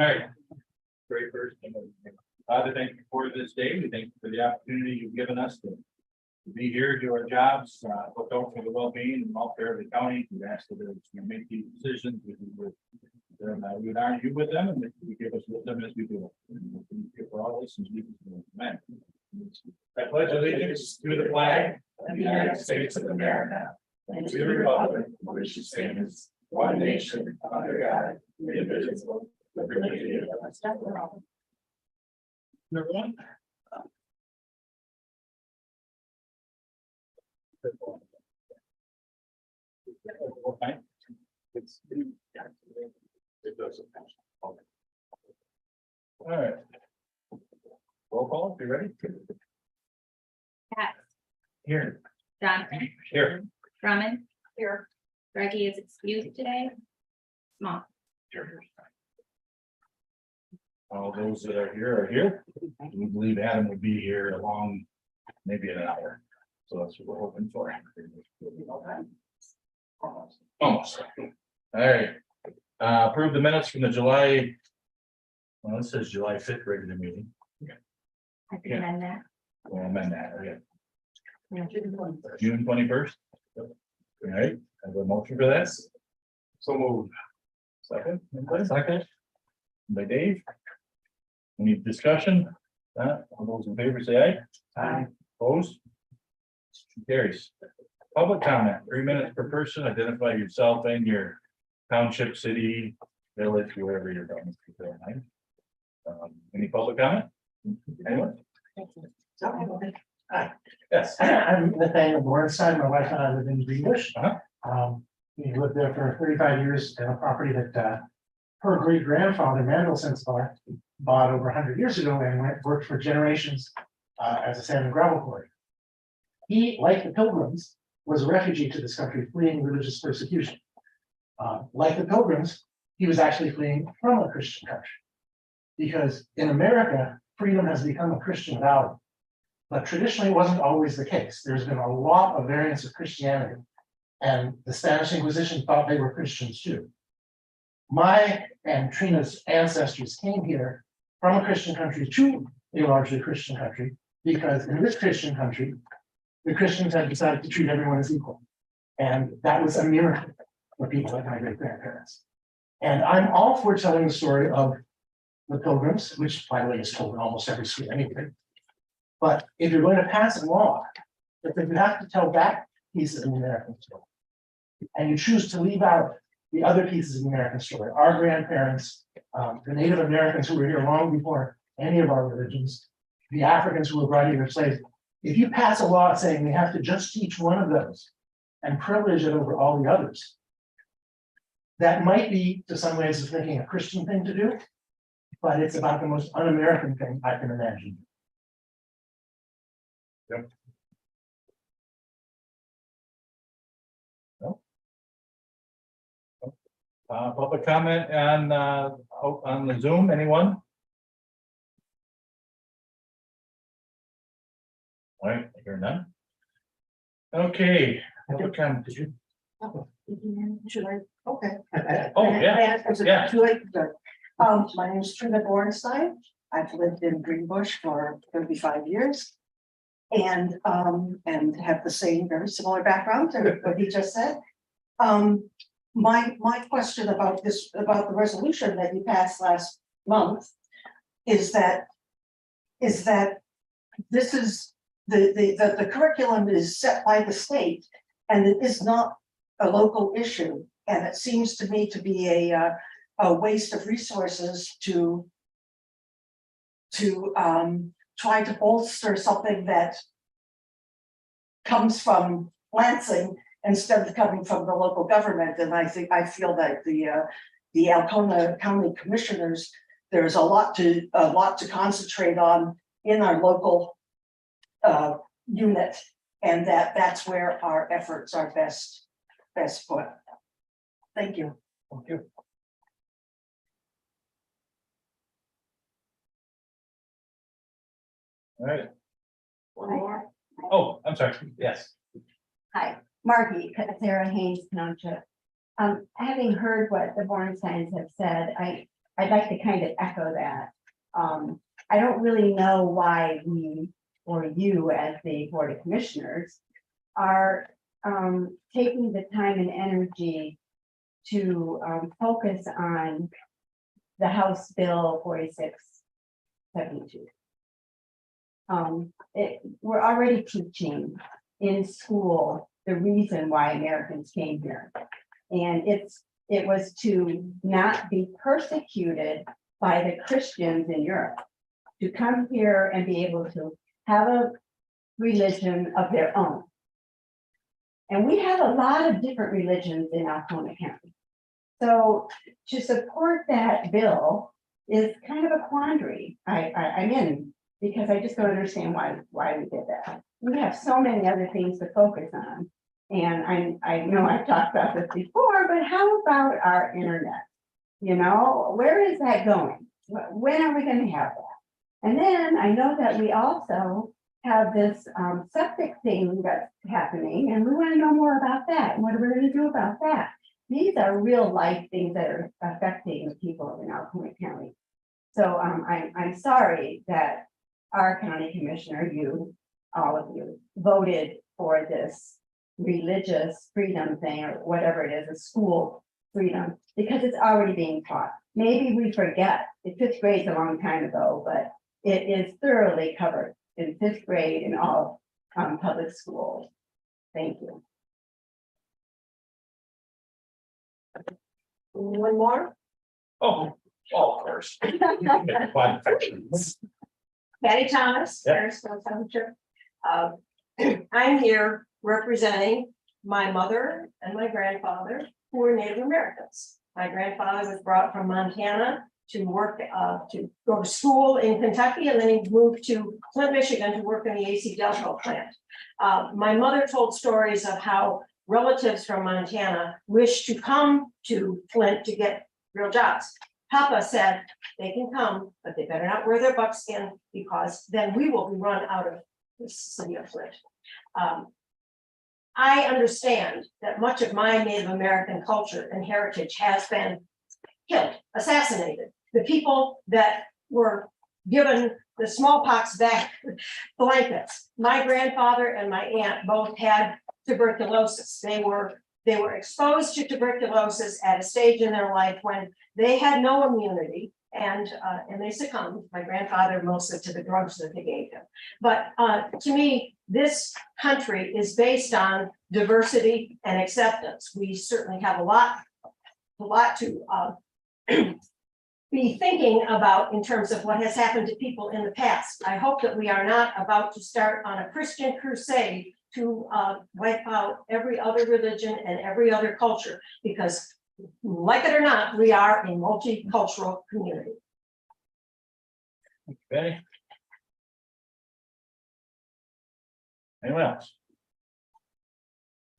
All right. Very first, to thank you for this day. We thank you for the opportunity you've given us to be here, do our jobs, look out for the well-being and welfare of the county. We ask that we make these decisions. We would honor you with them, and that you give us wisdom as we do it. And we thank you for all this, and we amen. I pledge allegiance to the flag of the United States of America and to the republic for which it stands, one nation under God, indivisible. Everyone. All right. Roll call, if you're ready. Pat, Here. Johnson, Here. Drummond, here. Reggie is excused today. Small. All those that are here. We believe Adam would be here along maybe an hour. So that's what we're hoping for. Almost. All right. Approve the minutes from the July. Well, it says July 5th regular meeting. I can amend that. We'll amend that. Okay. June 21st. All right. Have a motion for this. So moved. Second. Anybody? Second. By Dave. Any discussion? All those in favor say aye. Aye. Opposed? Carries. Public comment, 3 minutes per person. Identify yourself and your township, city, village, wherever you're going. Any public comment? Anyone? Hi. Yes. I'm Nathaniel Bornstein. My wife and I live in Greenbush. We lived there for 35 years in a property that her great grandfather, Mandelson bought over 100 years ago and worked for generations as a sand and gravel quarry. He, like the Pilgrims, was a refugee to this country fleeing religious persecution. Like the Pilgrims, he was actually fleeing from a Christian country. Because in America, freedom has become a Christian value. But traditionally, it wasn't always the case. There's been a lot of variants of Christianity. And the Spanish Inquisition thought they were Christians too. My and Trina's ancestors came here from a Christian country to a largely Christian country, because in this Christian country, the Christians had decided to treat everyone as equal. And that was a miracle for people like my great grandparents. And I'm all for telling the story of the Pilgrims, which by the way is told in almost every school anyway. But if you're going to pass a law, that you have to tell that piece of the American story, and you choose to leave out the other pieces of the American story, our grandparents, the Native Americans who were here long before any of our religions, the Africans who were brought here as slaves. If you pass a law saying we have to just teach one of those and privilege it over all the others, that might be, to some ways of thinking, a Christian thing to do, but it's about the most un-American thing I can imagine. Yep. No. Public comment on the Zoom, anyone? All right, I hear none. Okay, public comment, did you? Should I? Okay. Oh, yeah. Yeah. Too late. Good. My name is Trina Bornstein. I've lived in Greenbush for 35 years. And have the same very similar background to what he just said. My question about the resolution that you passed last month is that this is the curriculum is set by the state, and it is not a local issue. And it seems to me to be a waste of resources to try to bolster something that comes from Lansing instead of coming from the local government. And I feel that the Alcona County Commissioners, there's a lot to concentrate on in our local unit, and that's where our efforts are best put. Thank you. Thank you. All right. One more. Oh, I'm sorry. Yes. Hi, Margie, Sarah Haynes Township. Having heard what the Bornsteins have said, I I'd like to kind of echo that. I don't really know why we, or you as the Board of Commissioners, are taking the time and energy to focus on the House Bill 4672. We're already teaching in school the reason why Americans came here. And it was to not be persecuted by the Christians in Europe, to come here and be able to have a religion of their own. And we have a lot of different religions in Alcona County. So to support that bill is kind of a quandary I'm in, because I just don't understand why we did that. We have so many other things to focus on. And I know I've talked about this before, but how about our internet? You know, where is that going? When are we going to have that? And then I know that we also have this septic thing that's happening, and we want to know more about that. And what are we going to do about that? These are real life things that are affecting the people in Alcona County. So I'm sorry that our county commissioner, you, all of you, voted for this religious freedom thing, or whatever it is, a school freedom, because it's already being taught. Maybe we forget. In fifth grade is a long time ago, but it is thoroughly covered in fifth grade in all public schools. Thank you. One more? Oh, of course. Fine. Patty Thomas, Yep. Harrisville Township. I'm here representing my mother and my grandfather, who were Native Americans. My grandfather was brought from Montana to work, to go to school in Kentucky, and then he moved to Flint, Michigan to work in the AC Delco plant. My mother told stories of how relatives from Montana wished to come to Flint to get real jobs. Papa said they can come, but they better not wear their buckskin, because then we will be run out of the city of Flint. I understand that much of my Native American culture and heritage has been killed, assassinated. The people that were given the smallpox blankets, my grandfather and my aunt both had tuberculosis. They were exposed to tuberculosis at a stage in their life when they had no immunity, and they succumbed. My grandfather mostly to the drugs that they gave him. But to me, this country is based on diversity and acceptance. We certainly have a lot to be thinking about in terms of what has happened to people in the past. I hope that we are not about to start on a Christian crusade to wipe out every other religion and every other culture, because like it or not, we are a multicultural community. Okay. Anyone else?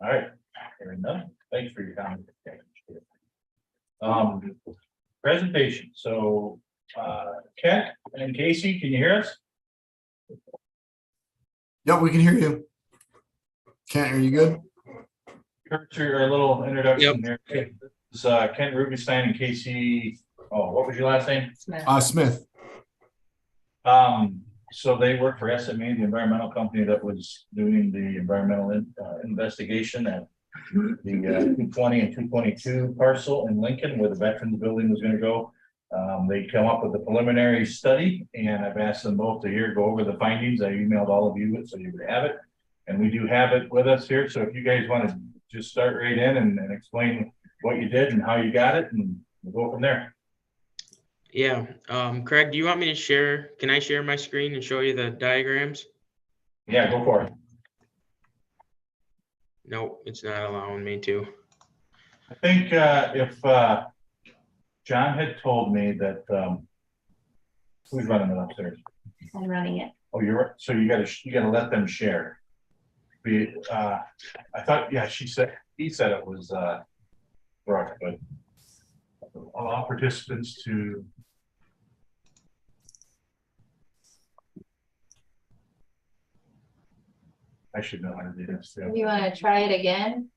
All right, hearing none, thanks for your comment. Presentation, so Kent and Casey, can you hear us? Yep, we can hear you. Kent, are you good? Kurt, your little introduction here. This is Kent Rubenstein and Casey, oh, what was your last name? Smith. So they work for SMA, the environmental company that was doing the environmental investigation at the 220 and 222 parcel in Lincoln, where the Veterans Building was going to go. They come up with a preliminary study, and I've asked them both to go over the findings. I emailed all of you so you would have it, and we do have it with us here. So if you guys want to just start right in and explain what you did and how you got it, and we'll go from there. Yeah, Craig, do you want me to share? Can I share my screen and show you the diagrams? Yeah, go for it. Nope, it's not allowing me to. I think if John had told me that who's running it upstairs? I'm running it. Oh, you're so you gotta let them share. I thought, yeah, he said it was Brooke, but allow participants to. I should know how to do this too. If you want to try it again,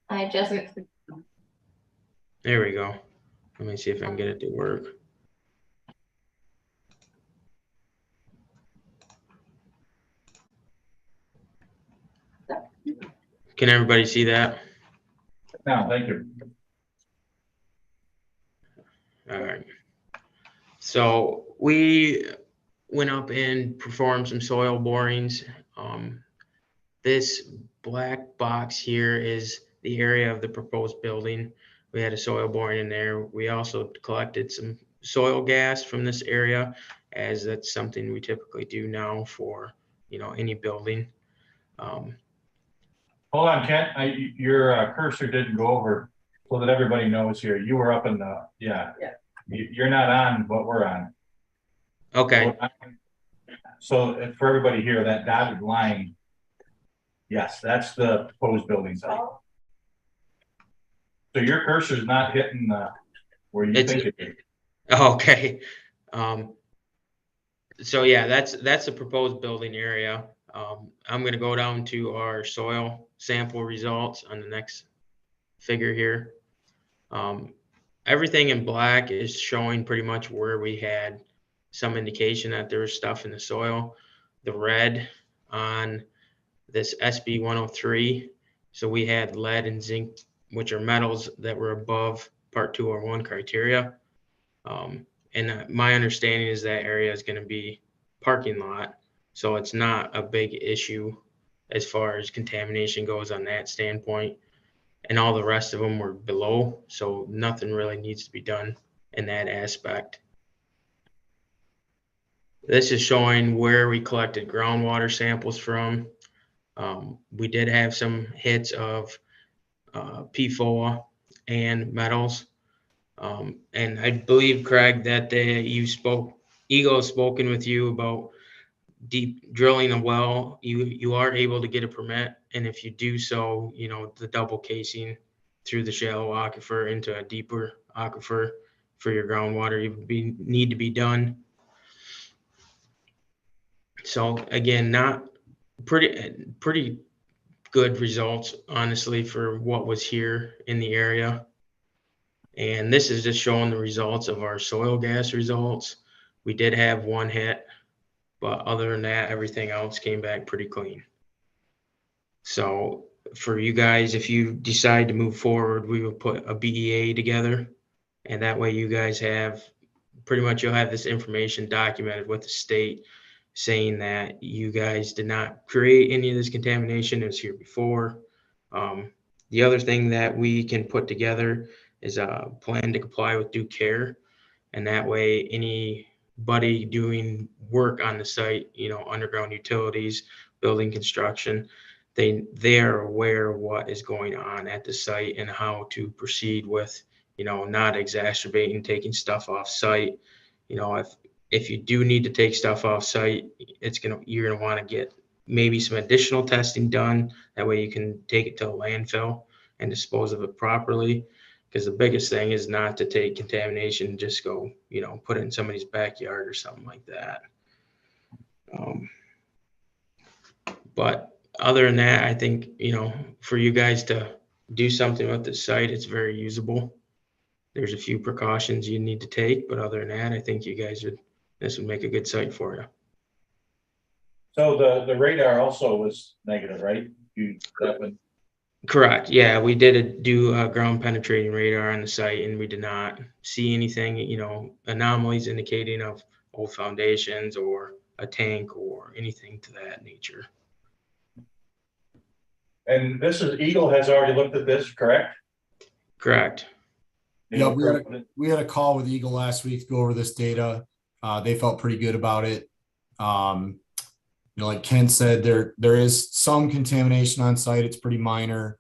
There we go. Let me see if I can get it to work. Can everybody see that? Now, thank you. All right. So we went up and performed some soil borings. This black box here is the area of the proposed building. We had a soil boring in there. We also collected some soil gas from this area, as that's something we typically do now for, any building. Hold on, Kent, your cursor didn't go over, so that everybody knows here, you were up in the, yeah. Yeah. You're not on what we're on. Okay. So for everybody here, that dotted line, yes, that's the proposed building site. So your cursor's not hitting where you think it is. Okay. So yeah, that's the proposed building area. I'm gonna go down to our soil sample results on the next figure here. Everything in black is showing pretty much where we had some indication that there was stuff in the soil. The red on this SB 103. So we had lead and zinc, which are metals that were above part 201 criteria. And my understanding is that area is going to be parking lot. So it's not a big issue as far as contamination goes on that standpoint. And all the rest of them were below. So nothing really needs to be done in that aspect. This is showing where we collected groundwater samples from. We did have some hits of PFOA and metals. And I believe, Craig, that Eagle has spoken with you about deep drilling a well. You are able to get a permit. And if you do so, the double casing through the shallow aquifer into a deeper aquifer for your groundwater, need to be done. So again, not pretty good results, honestly, for what was here in the area. And this is just showing the results of our soil gas results. We did have one hit, but other than that, everything else came back pretty clean. So for you guys, if you decide to move forward, we will put a BEA together. And that way you guys have pretty much, you'll have this information documented with the state saying that you guys did not create any of this contamination. It was here before. The other thing that we can put together is a plan to comply with due care. And that way anybody doing work on the site, underground utilities, building construction, they are aware of what is going on at the site and how to proceed with, not exacerbating taking stuff off site. If you do need to take stuff off site, you're gonna want to get maybe some additional testing done. That way you can take it to a landfill and dispose of it properly. Because the biggest thing is not to take contamination and just go, put it in somebody's backyard or something like that. But other than that, I think, for you guys to do something with the site, it's very usable. There's a few precautions you need to take, but other than that, I think this would make a good site for you. So the radar also was negative, right? Correct. Yeah, we did do a ground penetrating radar on the site, and we did not see anything, anomalies indicating of old foundations or a tank or anything to that nature. And Eagle has already looked at this, correct? Correct. Yeah, we had a call with Eagle last week to go over this data. They felt pretty good about it. Like Ken said, there is some contamination on site. It's pretty minor.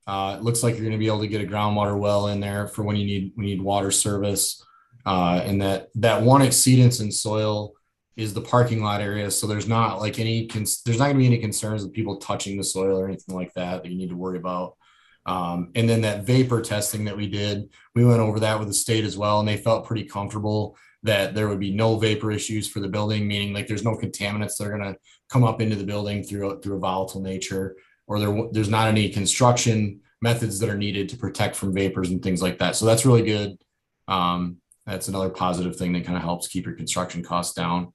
It looks like you're going to be able to get a groundwater well in there for when you need water service. And that one exceedance in soil is the parking lot area. So there's not going to be any concerns with people touching the soil or anything like that you need to worry about. And then that vapor testing that we did, we went over that with the state as well, and they felt pretty comfortable that there would be no vapor issues for the building, meaning there's no contaminants that are going to come up into the building through a volatile nature, or there's not any construction methods that are needed to protect from vapors and things like that. So that's really good. That's another positive thing that kind of helps keep your construction costs down.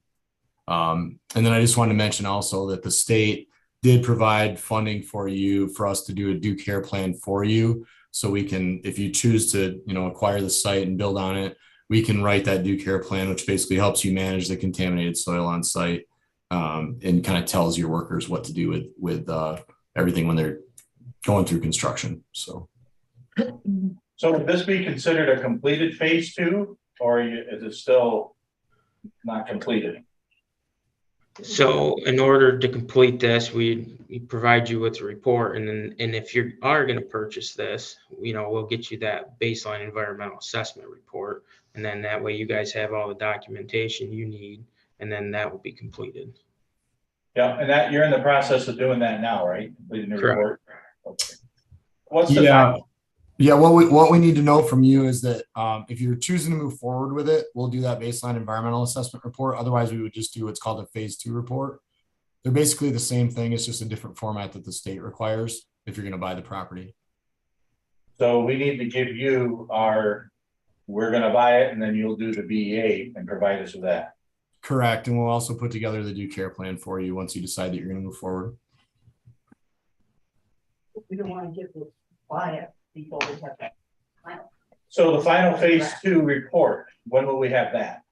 And then I just wanted to mention also that the state did provide funding for you for us to do a due care plan for you. So we can, if you choose to, acquire the site and build on it, we can write that due care plan, which basically helps you manage the contaminated soil on site, and kind of tells your workers what to do with everything when they're going through construction. So would this be considered a completed phase 2, or is it still not completed? So in order to complete this, we provide you with a report, and if you are going to purchase this, we'll get you that baseline environmental assessment report, and then that way you guys have all the documentation you need, and then that will be completed. Yeah, and that you're in the process of doing that now, right? Completing the Correct. report. Okay. What's the Yeah, what we need to know from you is that if you're choosing to move forward with it, we'll do that baseline environmental assessment report. Otherwise, we would just do what's called a phase 2 report. They're basically the same thing. It's just a different format that the state requires if you're going to buy the property. So we need to give you we're going to buy it, and then you'll do the BEA and provide us with that. Correct. And we'll also put together the due care plan for you once you decide that you're going to move forward. We don't want to get the buy it before we have that. So the final phase 2 report, when will we have that?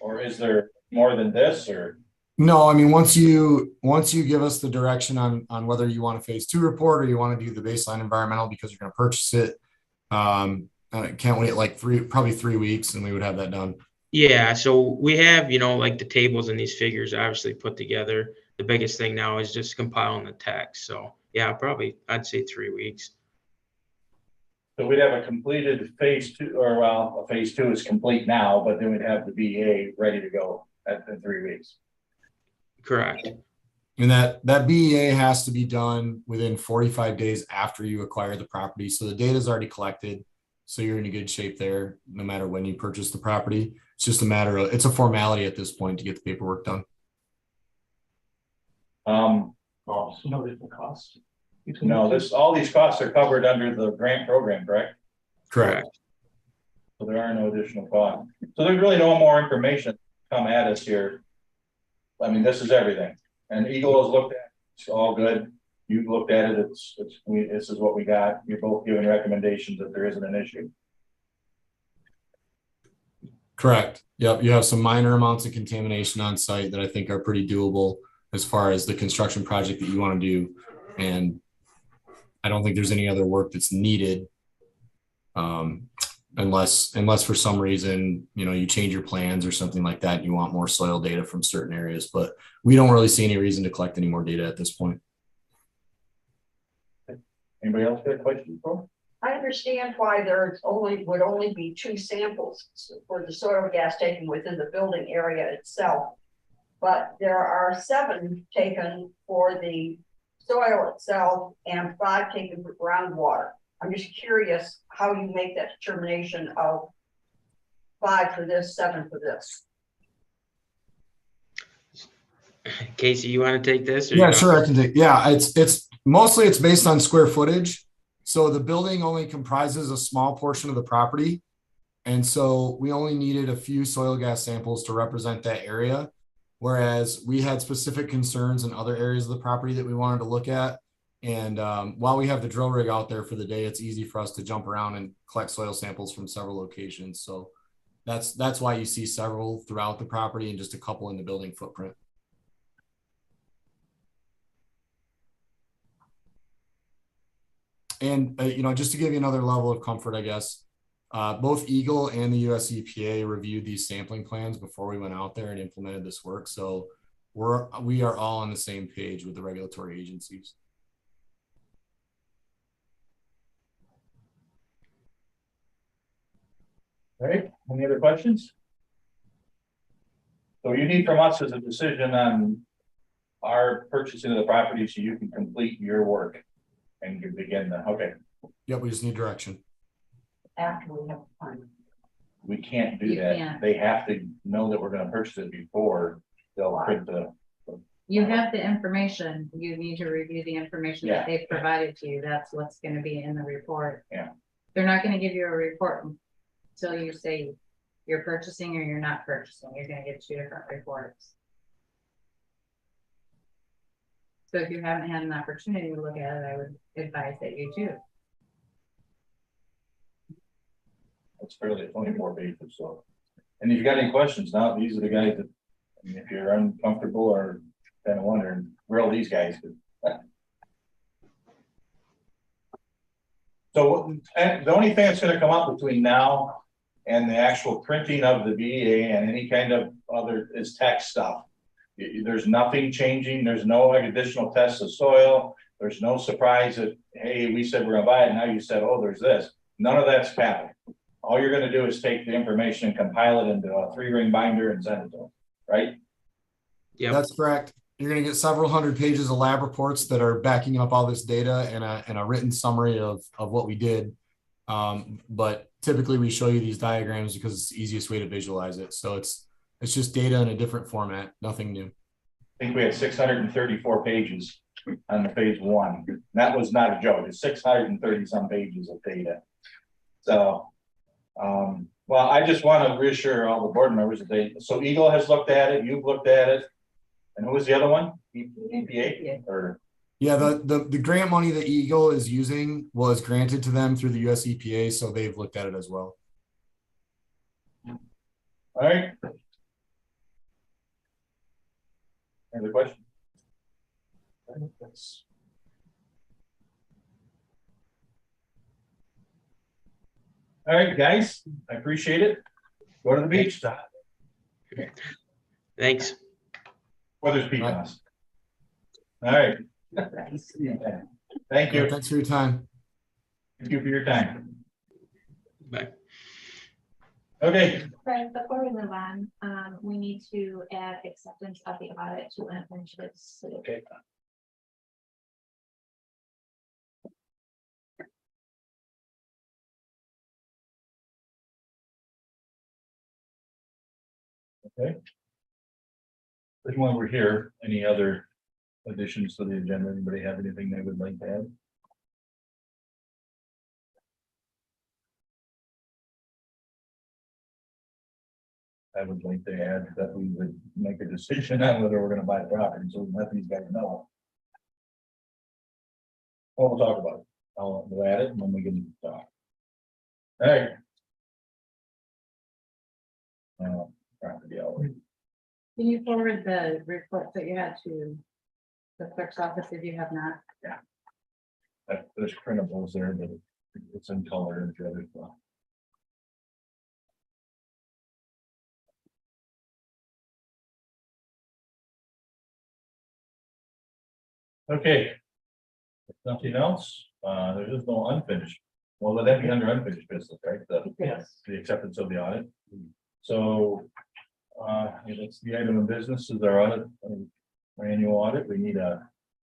Or is there more than this, or? No, I mean, once you give us the direction on whether you want a phase 2 report or you want to do the baseline environmental because you're going to purchase it, I can't wait like probably 3 weeks, and we would have that done. Yeah, so we have, like the tables and these figures obviously put together. The biggest thing now is just compiling the text. So yeah, I'd say 3 weeks. So we'd have a completed phase 2, or a phase 2 is complete now, but then we'd have the BEA ready to go in 3 weeks. Correct. And that BEA has to be done within 45 days after you acquire the property. So the data is already collected. So you're in a good shape there, no matter when you purchase the property. It's just a matter of, it's a formality at this point to get the paperwork done. No different cost. No, all these costs are covered under the grant program, correct? Correct. So there are no additional costs. So there's really no more information come at us here. I mean, this is everything. And Eagle has looked at it. It's all good. You've looked at it. This is what we got. You're both giving recommendations that there isn't an issue. Correct. Yep. You have some minor amounts of contamination on site that I think are pretty doable as far as the construction project that you want to do. And I don't think there's any other work that's needed. Unless for some reason, you change your plans or something like that, and you want more soil data from certain areas, but we don't really see any reason to collect any more data at this point. Anybody else got a question for? I understand why would only be 2 samples for the soil gas taken within the building area itself. But there are 7 taken for the soil itself and 5 taken for groundwater. I'm just curious how you make that determination of 5 for this, 7 for this. Casey, you want to take this? Yeah, sure, I can take. Yeah, it's mostly based on square footage. So the building only comprises a small portion of the property, and so we only needed a few soil gas samples to represent that area. Whereas we had specific concerns in other areas of the property that we wanted to look at. And while we have the drill rig out there for the day, it's easy for us to jump around and collect soil samples from several locations. So that's why you see several throughout the property and just a couple in the building footprint. And, just to give you another level of comfort, I guess, both Eagle and the US EPA reviewed these sampling plans before we went out there and implemented this work. So we are all on the same page with the regulatory agencies. All right, any other questions? So you need from us is a decision on our purchasing of the property so you can complete your work and you begin okay. Yep, we just need direction. After we have time. We can't do You that. can't. They have to know that we're going to purchase it before they'll print the. You have the information, you need to review the information that they've provided to you, that's what's gonna be in the report. Yeah. They're not gonna give you a report until you say you're purchasing or you're not purchasing, you're gonna get 2 different reports. So if you haven't had an opportunity to look at it, I would advise that you do. It's fairly 24 pages, so. And if you got any questions now, these are the guys that, I mean, if you're uncomfortable or kind of wondering, where all these guys? So, and the only thing that's gonna come up between now and the actual printing of the VA and any kind of other is tax stuff. There's nothing changing, there's no additional tests of soil, there's no surprise that, hey, we said we're gonna buy it, now you said, oh, there's this. None of that's happening. All you're gonna do is take the information and compile it into a 3-ring binder and send it to them, right? Yep. That's correct. You're going to get several hundred pages of lab reports that are backing up all this data and a written summary of what we did. But typically we show you these diagrams because it's the easiest way to visualize it. So it's just data in a different format, nothing new. I think we had 634 pages on the phase 1. That was not a joke. It's 630 some pages of data. So, well, I just want to reassure all the board members that so Eagle has looked at it, you've looked at it. And who was the other one? EPA or? Yeah, the grant money that Eagle is using was granted to them through the US EPA, so they've looked at it as well. All right. Any other question? All right, guys, I appreciate it. Go to the beach. Thanks. Weather's beating us. All right. Thank you. Thanks for your time. Thank you for your time. Bye. Okay. Right, before we move on, we need to add acceptance of the audit to unfinished business. Okay. Okay. But when we're here, any other additions to the agenda? Anybody have anything they would like to add? I would like to add that we would make a decision on whether we're gonna buy the property, so we let these guys know. Well, we'll talk about it. We'll add it and then we can talk. All right. Property always. Can you forward the reports that you had to the clerk's office if you have not? There's printables there, but it's in color and the other stuff. Okay. If nothing else, there is no unfinished. Well, would that be under unfinished business, right? Yes. The acceptance of the audit. So, that's the item of business is our audit, our annual audit. We need a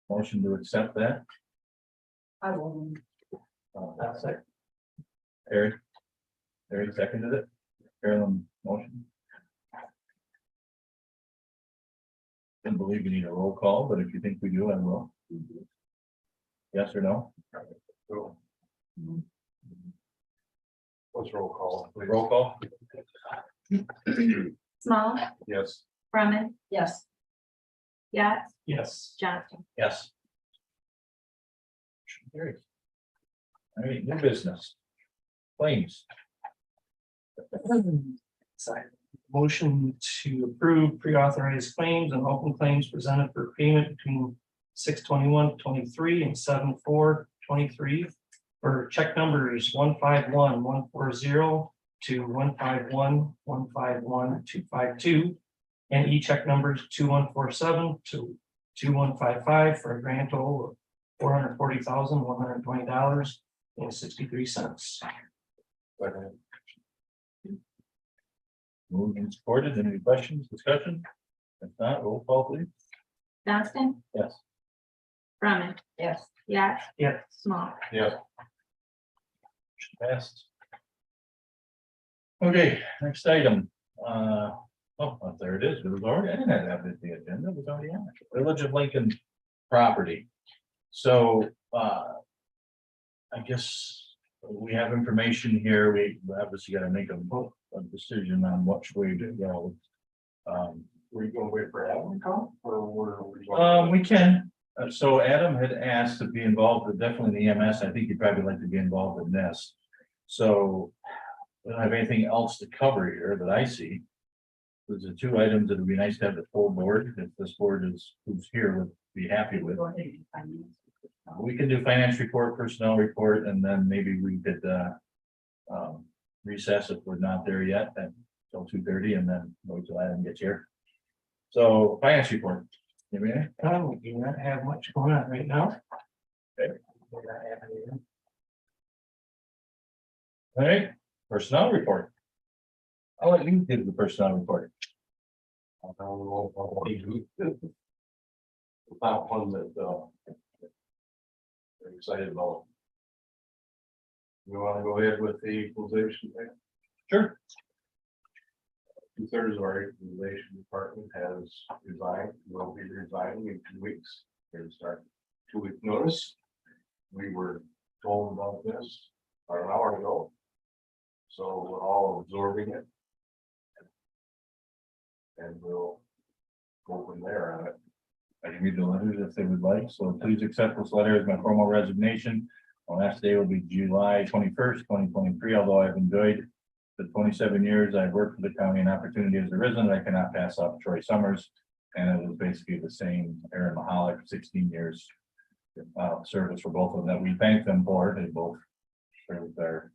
motion to accept that. I will. Eric seconded it. Carolyn motion. Didn't believe we need a roll call, but if you think we do, I will. Yes or no? What's roll call? Roll call? Small, Yes. Brumman, Yes. Yax, Yes. Johnston. Yes. All right, new business. Claims. Motion to approve pre-authorized claims and open claims presented for payment between 6/21/23 and 7/4/23 for check numbers 151-140 to 151-151-252 and e-check numbers 2147 to 2155 for a grand total of $440,120.63. Moved and supported. Any questions, discussion? If not, roll call please. Johnston, Yes. Brumman, Yes. Yax, Yes. Small. Yes. Passed. Okay, next item. Oh, there it is. It was already, I didn't have that the agenda. It was already on. Village of Lincoln property. So, I guess we have information here. We obviously got to make a decision on which way to go. Were you gonna wait for Alan to come or were we? We can, So Adam had asked to be involved, but definitely in the EMS. I think he'd probably like to be involved in this. So we don't have anything else to cover here that I see. There's the two items that would be nice to have the full board, if this board is, who's here would be happy with. We can do finance report, personnel report, and then maybe we could recess if we're not there yet, then till 2:30, and then wait till Adam gets here. So finance report. You mean? We do not have much going on right now. Okay. All right, personnel report. I'll let you give the personnel report. About one that I'm excited about. We want to go ahead with the equalization thing. Sure. 2/3 of our equalization department has resigned, will be resigning in 2 weeks. We're gonna start 2-week notice. We were told about this about an hour ago. So we're all absorbing it. And we'll go from there on it. I can read the letters if they would like, so please accept this letter as my formal resignation. My last day will be July 21st, 2023, although I've enjoyed the 27 years I've worked for the county and opportunity has arisen, I cannot pass up Troy Summers. And it was basically the same, Aaron Mahalik, 16 years service for both of them that we thank them for. They both served our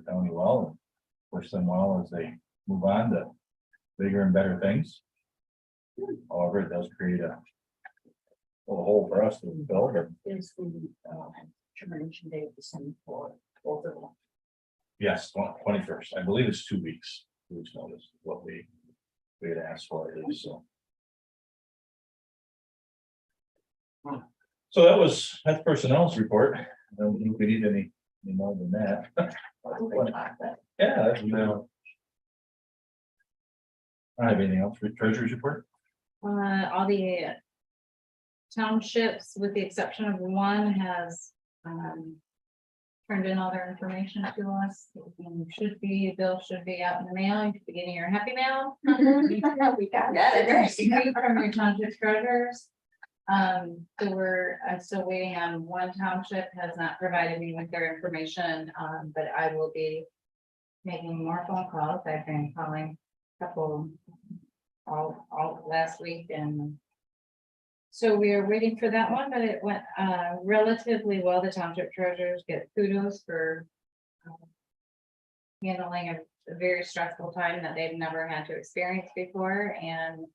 county well and wish them well as they move on to bigger and better things. However, it does create a hole for us to fill, but Is the termination date the same for both of them? yes, 21st, I believe it's 2 weeks. 2 weeks notice, what we had asked for it is, so. So that's personnel's report. I don't think we need any more than that. Yeah, that's now. I don't have anything else for treasurer's report. All the townships, with the exception of one, has turned in all their information to us. Bill should be out in the mail. You should be getting your happy mail. We got it. From your township treasurers. So I'm still waiting on one township has not provided me with their information, but I will be making more phone calls. I've been calling a couple all last week, and so we are waiting for that one, but it went relatively well. The township treasurers get kudos for handling a very stressful time that they've never had to experience before, and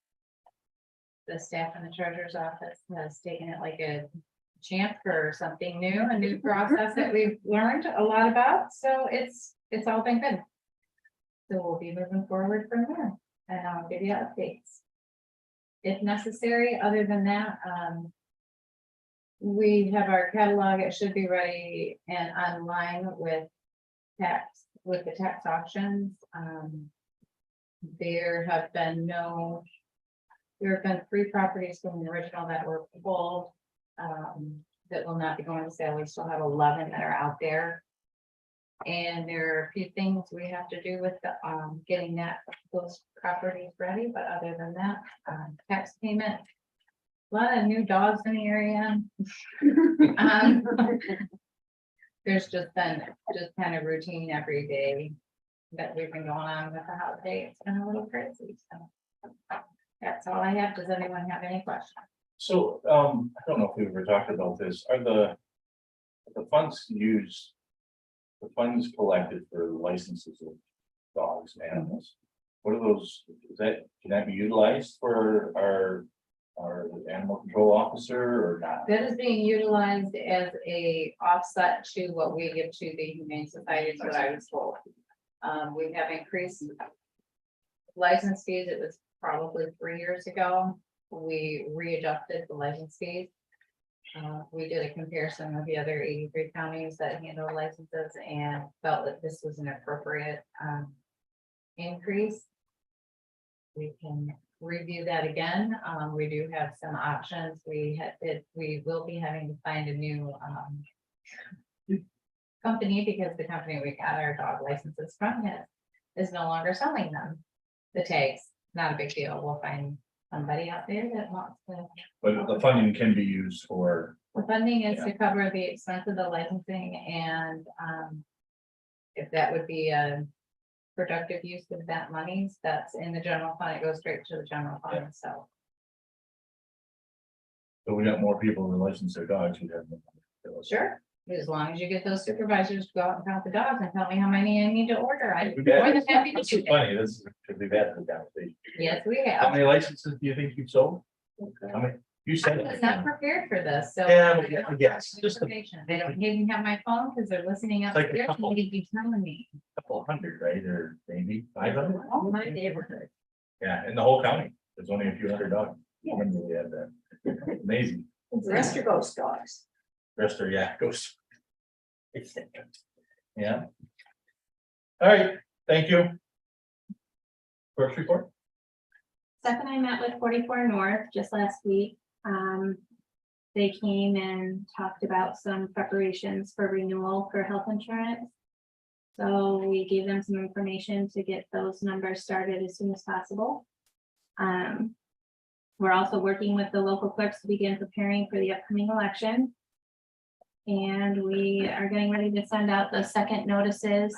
the staff in the treasurer's office has taken it like a champ for something new, a new process that we've learned a lot about. So it's all been good. So we'll be moving forward from there, and I'll give you updates if necessary. Other than that, we have our catalog. It should be ready and online with the tax auctions. There have been 3 properties from the original that were pulled that will not be going to sale. We still have 11 that are out there. And there are a few things we have to do with the getting those properties ready, but other than that, tax payment. A lot of new dogs in the area. There's just been kind of routine every day that we've been going on with the holiday. It's been a little crazy. So that's all I have. Does anyone have any questions? So, I don't know if we've ever talked about this. Are the funds used, the funds collected for licenses of dogs and animals? What are those, can that be utilized for our animal control officer or not? That is being utilized as a offset to what we give to the Humane Society, is what I was told. We have increased license fees. It was probably 3 years ago. We readjusted the license fees. We did a comparison of the other 83 counties that handle licenses and felt that this was an appropriate increase. We can review that again. We do have some options. We will be having to find a new company, because the company we got our dog licenses from is no longer selling them. The tags, not a big deal. We'll find somebody out there that wants to. But the funding can be used for, The funding is to cover the expense of the licensing and, if that would be a productive use of that money, that's in the general fund, it goes straight to the general fund itself. so we got more people to license their dogs. We have. Sure, as long as you get those supervisors to go out and count the dogs and tell me how many I need to order, I'm We more got- than happy to This do is that. funny, this should be bad for the conversation. Yes, we How have. many licenses do you think you've sold? How many? You I said. was not prepared for this, so. Yeah, but yeah, I guess, just a Information. They don't even have my phone because they're listening It's like a upstairs, couple. they'd be telling me. couple hundred, right, or maybe 500? Oh, my neighborhood. Yeah, in the whole county, there's only a few hundred dogs. When we had that. Amazing. The rest are ghost dogs. Rest are, yeah, goes. Yeah. All right, thank you. First report? Steph and I met with 44 North just last week. They came and talked about some preparations for renewal for health insurance. So we gave them some information to get those numbers started as soon as possible. We're also working with the local clerks to begin preparing for the upcoming election. And we are getting ready to send out the second notices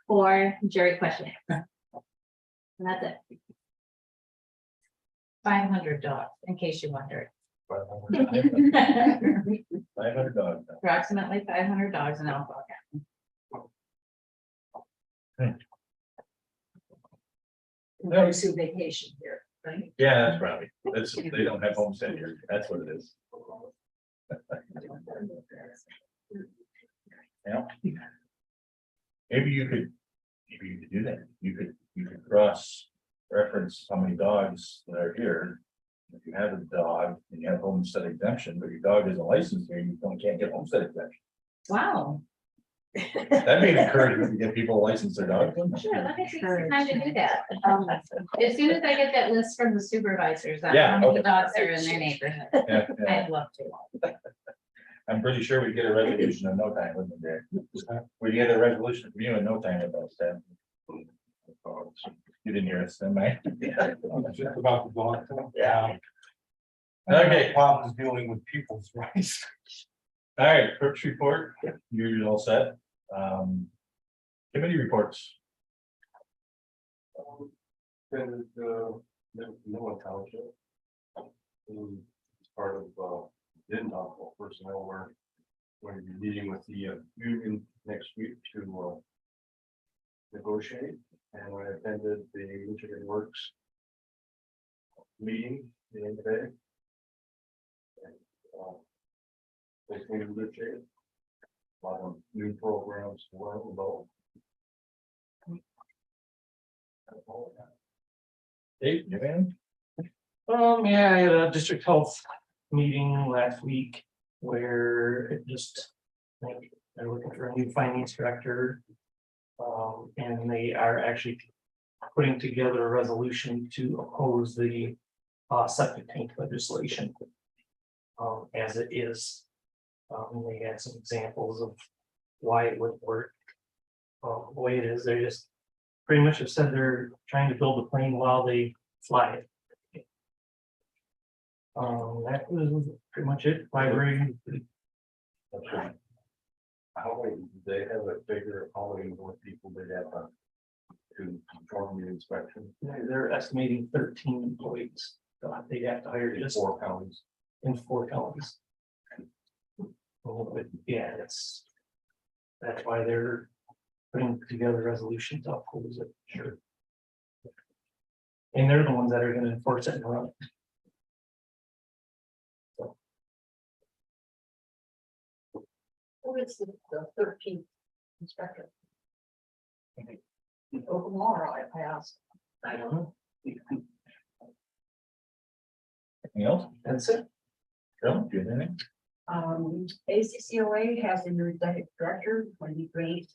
for jury questioning. And that's it. 500 dogs, in case you wondered. 500 dogs. Approximately 500 dogs in Elko County. Those who vacation here, right? Yeah, that's probably, they don't have homestead here, that's what it is. Yeah. Maybe you could do that, you could cross reference how many dogs that are here. If you have a dog and you have homestead exemption, but your dog isn't licensed here, you can't get homestead exemption. Wow, That'd be encouraging to get people to license their dogs. sure, let me take some time to do that. As soon as I get that list from the supervisors, on Yeah, how many okay. dogs are in their neighborhood, Yeah, yeah. I'd love to. I'm pretty sure we'd get a resolution in no time, wouldn't we, Derek? We'd get a resolution from you in no time about that. You didn't hear us, then, Mike? Just about the dog. Yeah. Okay. Problems dealing with people's rights. All right, clerk's report, you're all set. Committee reports. And no township. As part of Dental personnel, we're going to be meeting with the union next week to negotiate, and I attended the Michigan Works meeting the other day. They came in good shape. A lot of new programs to learn about. That's all I got. Dave, you have anything? Yeah, I had a district health meeting last week where it just, like, they're looking for a new finance director. And they are actually putting together a resolution to oppose the septic tank legislation. As it is. They had some examples of why it would work. The way it is, they just pretty much have said they're trying to build a plane while they fly it. That was pretty much it. Library, How many, they have a figure of how many more people they have to perform the inspection they're estimating 13 employees. They'd have to hire in just 4 counties. in 4 counties. But yeah, that's why they're putting together a resolution to oppose it, sure. And they're the ones that are gonna enforce it and run it. Who is the 13th inspector? Tomorrow I passed. I don't know. Anything else? That's it. Phil, do you have anything? ACCOA has a new executive director, Wendy Gray.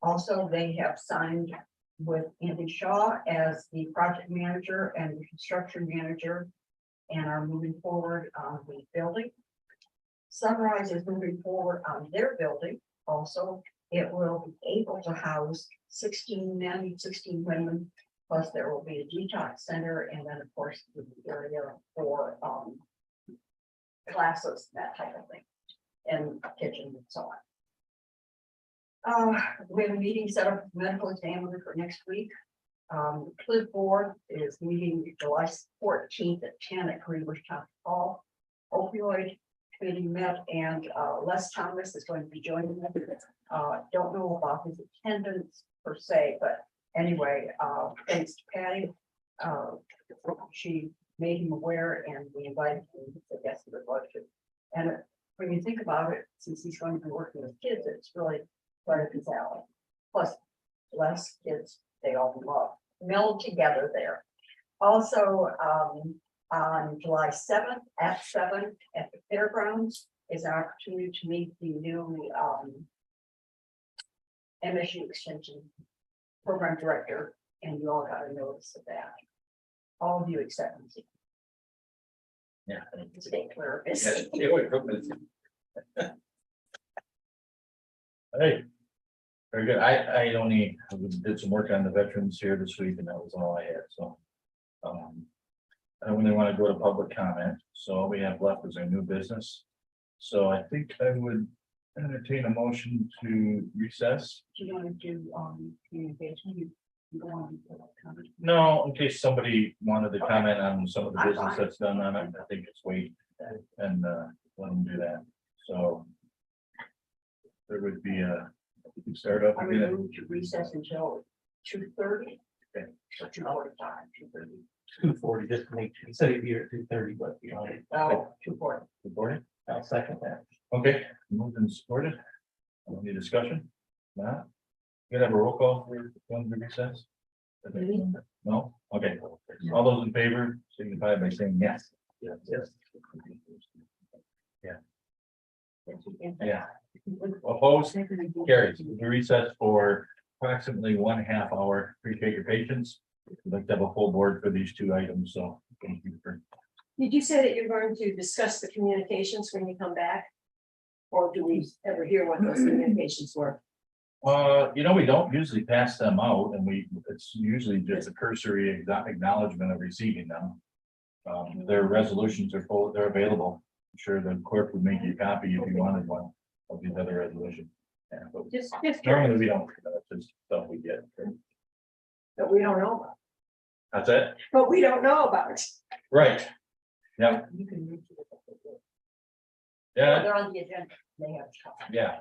Also, they have signed with Andy Shaw as the project manager and the construction manager and are moving forward on the building. Sunrise is moving forward on their building. Also, it will be able to house 16 men, 16 women Plus, there will be a detox center and then, of course, the area for, classes, that type of thing, and kitchen and so on. We have a meeting set up, with medical examiner for next week. Clip board is meeting July 14th at 10 at Greenbush Town Hall. Opioid committee met and Les Thomas is going to be joining them. Don't know about his attendance per se, but anyway, thanks to Patty. She made him aware and we invited him to guest of the budget. And when you think about it, since he's going to be working with kids, it's really right up his alley. Plus, less kids, they all love, meld together there. Also, on July 7th at 7 at the fairgrounds is an opportunity to meet the new MSU Extension Program Director, and you all got a notice of that. All of you except me. Yeah. Stay clear of Yeah, this. stay away from this. Hey. Very good. I only did some work on the veterans here this week and that was all I had, so. I don't really want to go to public comment, so all we have left is our new business. So I think I would entertain a motion to recess. Do you want to do communication? You go on. Comment. No, in case somebody wanted to comment on some of the business that's done on it, I think it's wait and let them do that, so. There would be a, we can start up I would again. move to recess until 2:30. Okay. Or 2:45, 2:30. 2:40, just to make, instead of here at 2:30, but you know, Oh, 2:40. Supported? I'll second that. Okay, moved and supported. Any discussion? Not? You gonna have a roll call for going to recess? No? Okay. All those in favor signify by saying yes. Yes. Yeah. Opposed? Carries. We recess for approximately 1/2 hour. Appreciate your patience. We'd like to have a full board for these two items, so thank you for. Did you say that you're going to discuss the communications when you come back? Or do we ever hear what those communications were? You know, we don't usually pass them out and it's usually just a cursory acknowledgement of receiving them. Their resolutions are full, they're available. I'm sure the clerk would make you a copy if you wanted one of these other resolutions. Yeah, but Just normally we don't, that's just stuff we get. that we don't know about, That's it? but we don't know about. Right. Yeah, You can move to the. yeah, They're on the agenda. They have. yeah.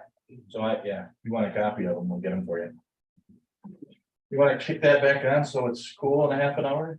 So if you want a copy of them, we'll get them for you. You want to kick that back on so it's cool in a half an hour?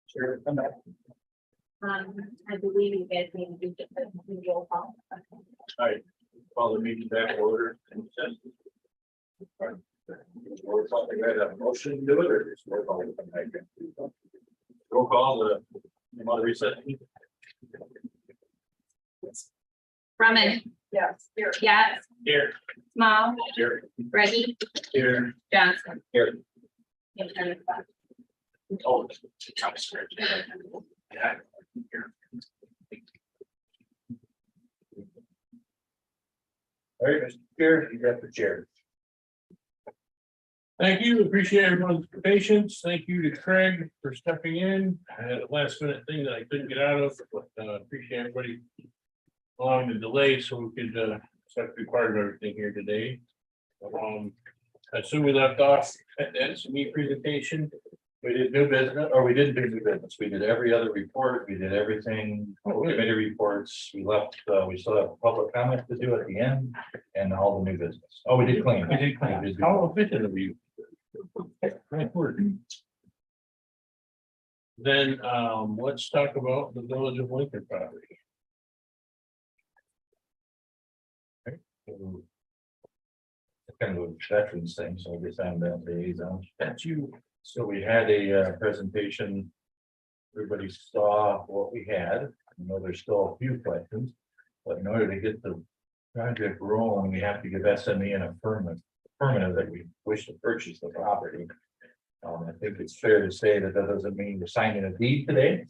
Sure, come back. I believe you guys need to do just a roll call. All right, call the meeting back to order. Or something like that, motion to do it, or just roll call? Roll call, the mother reset. Brumman, Yes, here. yes, Here. Small, Here. Reggie, Here. Johnson. Here. And Turner. Oh, county script. Yeah. Here. All right, Mr. Chair, you got the chair. Thank you. Appreciate everyone's patience. Thank you to Craig for stepping in. I had a last minute thing that I couldn't get out of, but appreciate everybody along the delay so we could so I could be part of everything here today. I assume we left off at the SME presentation. We did new business, or we didn't do new business. We did every other report. We did everything, committee reports. We left, we still have public comment to do at the end and all the new business. Oh, we did clean. We did clean. How efficient of you. Nice work. Then let's talk about the Village of Lincoln property. Kind of a veterans thing, so I guess I'm the liaison. That's you. So we had a presentation. Everybody saw what we had. I know there's still a few questions, but in order to get the project rolling, we have to give SME an affirmative that we wish to purchase the property. I think it's fair to say that that doesn't mean we're signing a deed today,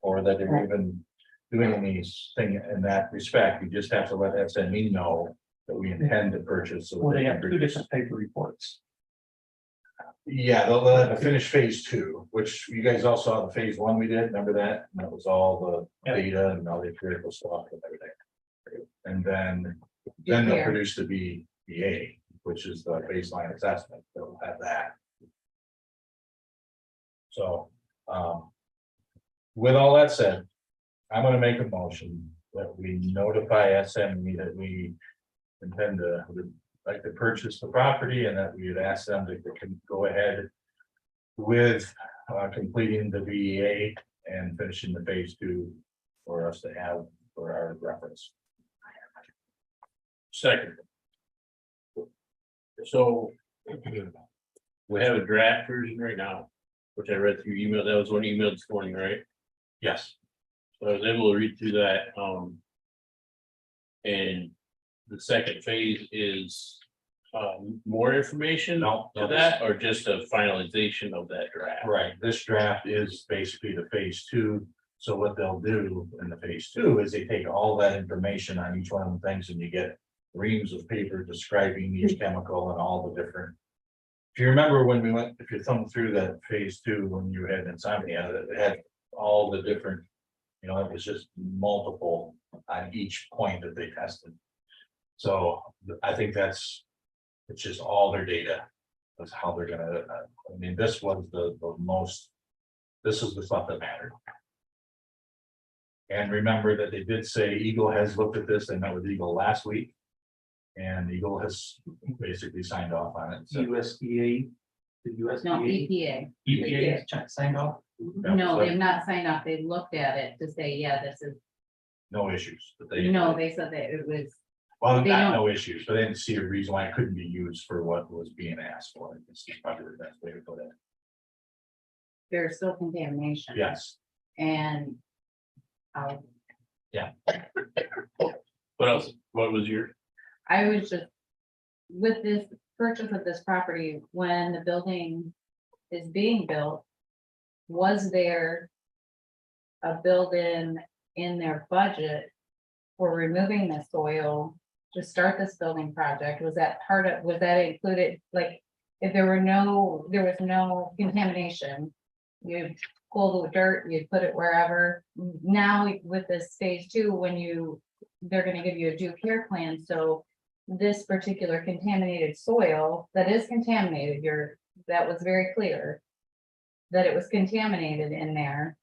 or that they're even doing anything in that respect. You just have to let SME know that we intend to purchase. So Well, they can have two produce- different paper reports. Yeah, they'll have to finish phase two, which you guys all saw the phase one we did, remember that? And that was all the data and all the critical stuff and everything. And then they'll Yeah. produce the BA, which is the baseline assessment, they'll have that. So, with all that said, I'm gonna make a motion that we notify SME that we intend to, would like to purchase the property and that we would ask them to go ahead with completing the VEA and finishing the phase two for us to have for our reference. Second. So we have a draft version right now, which I read through email. That was one email this morning, right? Yes. So I was able to read through that. And the second phase is more information No, to that, or just a finalization of that draft? Right, this draft is basically the phase two. So what they'll do in the phase two is they take all that information on each one of the things and you get reams of paper describing each chemical and all the different. If you remember when we went, if you thumb through that phase two, when you had insomnia, it had all the different, you know, it was just multiple on each point that they tested. So I think it's just all their data. That's how they're gonna, I mean, this was the most, this is the stuff that mattered. And remember that they did say Eagle has looked at this, they met with Eagle last week. And Eagle has basically signed off on it. So, USDA, the No, USDA, EPA. EPA signed off. No, they've not signed off. They looked at it to say, yeah, this is, no issues, but they. no, they said that it was, Well, they not don't- no issues, but they didn't see a reason why it couldn't be used for what was being asked for. It's probably the best way to put it. there's still contamination. Yes, And What else? What was your? I was just, with this purchase of this property, when the building is being built, was there a build-in in their budget for removing the soil to start this building project? Was that part of, was that included, like, if there was no contamination, you'd pull the dirt, you'd put it wherever. Now with this phase two, they're gonna give you a due care plan, so this particular contaminated soil that is contaminated, that was very clear that it was contaminated in there.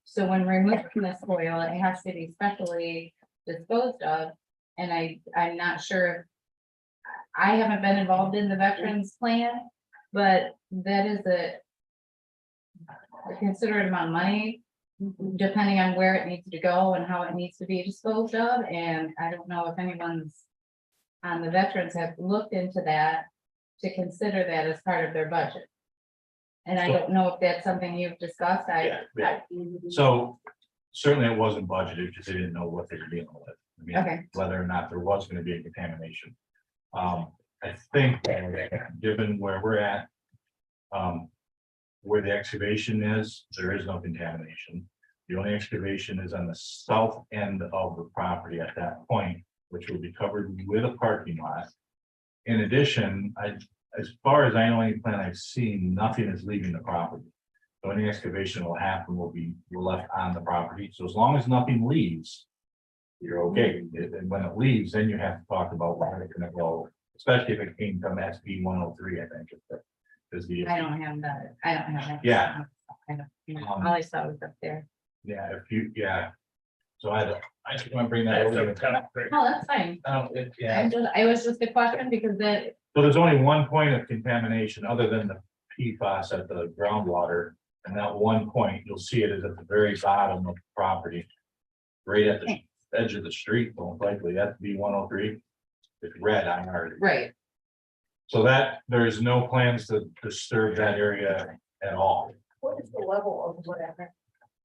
So when removing the soil, it has to be specially disposed of. And I'm not sure. I haven't been involved in the veterans plan, but that is a considerate amount of money, depending on where it needs to go and how it needs to be disposed of, and I don't know if anyone's on the veterans have looked into that to consider that as part of their budget. And I don't know if that's something you've discussed, Yeah. So certainly it wasn't budgeted because they didn't know what they were dealing with. I mean, Okay. whether or not there was gonna be a contamination. I think that given where we're at, where the excavation is, there is no contamination. The only excavation is on the south end of the property at that point, which will be covered with a parking lot. In addition, as far as I know, any plan I've seen, nothing is leaving the property. So any excavation will happen will be left on the property. So as long as nothing leaves, you're okay. And when it leaves, then you have to talk about where it's gonna go, especially if it came from SB 103, I think. Is the, I don't have that, I don't have that. Yeah. I don't, all I saw was up there. yeah, if you, yeah. So I just want to bring that over. Oh, that's fine. Yeah, It was just a question because that, so there's only one point of contamination other than the PFAS at the groundwater. And that one point, you'll see it is at the very bottom of the property. Right at the edge of the street, most likely, that's B 103. It's red on ours. right, So that, there's no plans to disturb that area at all. What is the level of whatever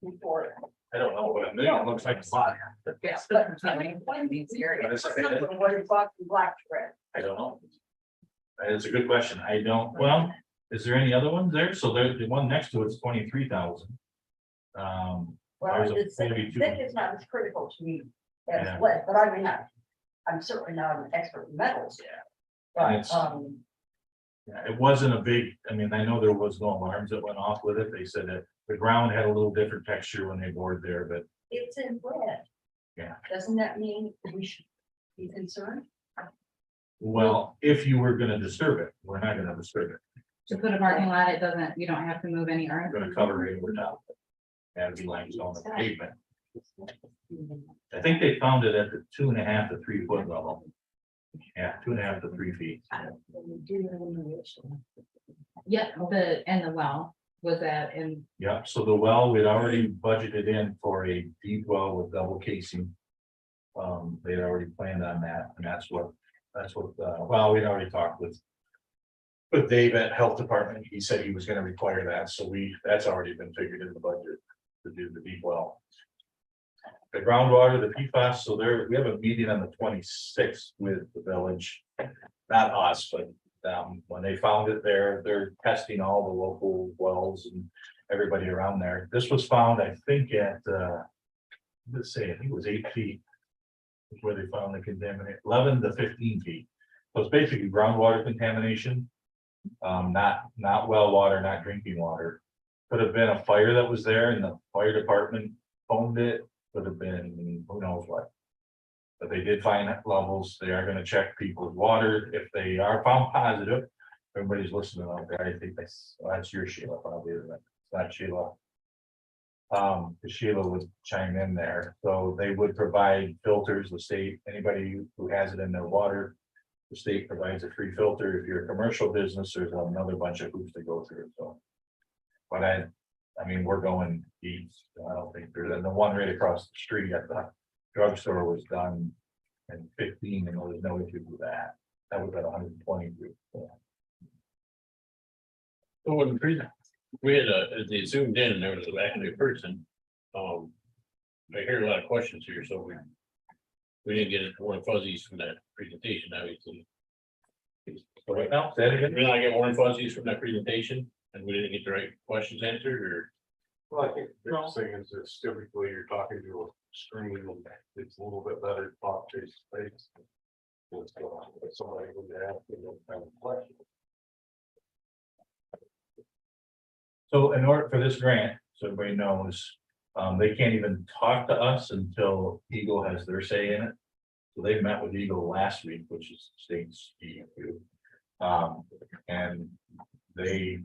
before? I don't know, but it looks like a lot. yes, but I mean, one of these areas. What is black thread? I don't know. It's a good question. I don't, well, is there any other ones there? So the one next to it's 23,000. Well, There's a it's, thick 42. is not as critical to me as Yeah. lead, but I mean, I'm certainly not an expert in metals. Yeah. And it's- But, Yeah, it wasn't a big, I mean, I know there was no alarms that went off with it. They said that the ground had a little different texture when they bored there, but it's in red. Yeah. Doesn't that mean we should be concerned? well, if you were gonna disturb it, we're not gonna disturb it. To put a parking lot, it doesn't, you don't have to move any earth. We're gonna cover it over top. And be limestone on the pavement. I think they found it at the 2.5 to 3 foot level. Yeah, 2.5 to 3 feet. Yeah, and the well was that in, Yeah, so the well, we'd already budgeted in for a deep well with double casing. They'd already planned on that, and that's what, well, we'd already talked with. With Dave at Health Department, he said he was gonna require that, so that's already been figured in the budget to do the deep well. The groundwater, the PFAS, so we have a meeting on the 26th with the village, not us, but when they found it there, they're testing all the local wells and everybody around there. This was found, I think, at, let's say, I think it was 8 feet. Is where they found the contaminant, 11 to 15 feet. So it's basically groundwater contamination. Not well water, not drinking water. Could have been a fire that was there and the fire department phoned it, could have been, who knows what. But they did find levels, they are gonna check people's water, if they are found positive. Everybody's listening out there, I think that's your Sheila, probably, isn't it? It's not Sheila. Sheila would chime in there, so they would provide filters, the state, anybody who has it in their water. The state provides a free filter. If you're a commercial business, there's another bunch of hoops to go through, so. But I mean, we're going east, I don't think there's, and the one right across the street at the drugstore was done in 15, and there was no issue with that. That was at 120. So when we had they zoomed in and there was actually a person. I heard a lot of questions here, so we didn't get warm fuzzies from that presentation, obviously. So right now, say it again. Did I get warm fuzzies from that presentation and we didn't get the right questions answered or? Well, I think the biggest thing is that typically you're talking to a screen, and it's a little bit better to talk face to face. If somebody would ask you those kind of questions. So in order for this grant, so everybody knows, they can't even talk to us until Eagle has their say in it. So they met with Eagle last week, which is state's EQ. And they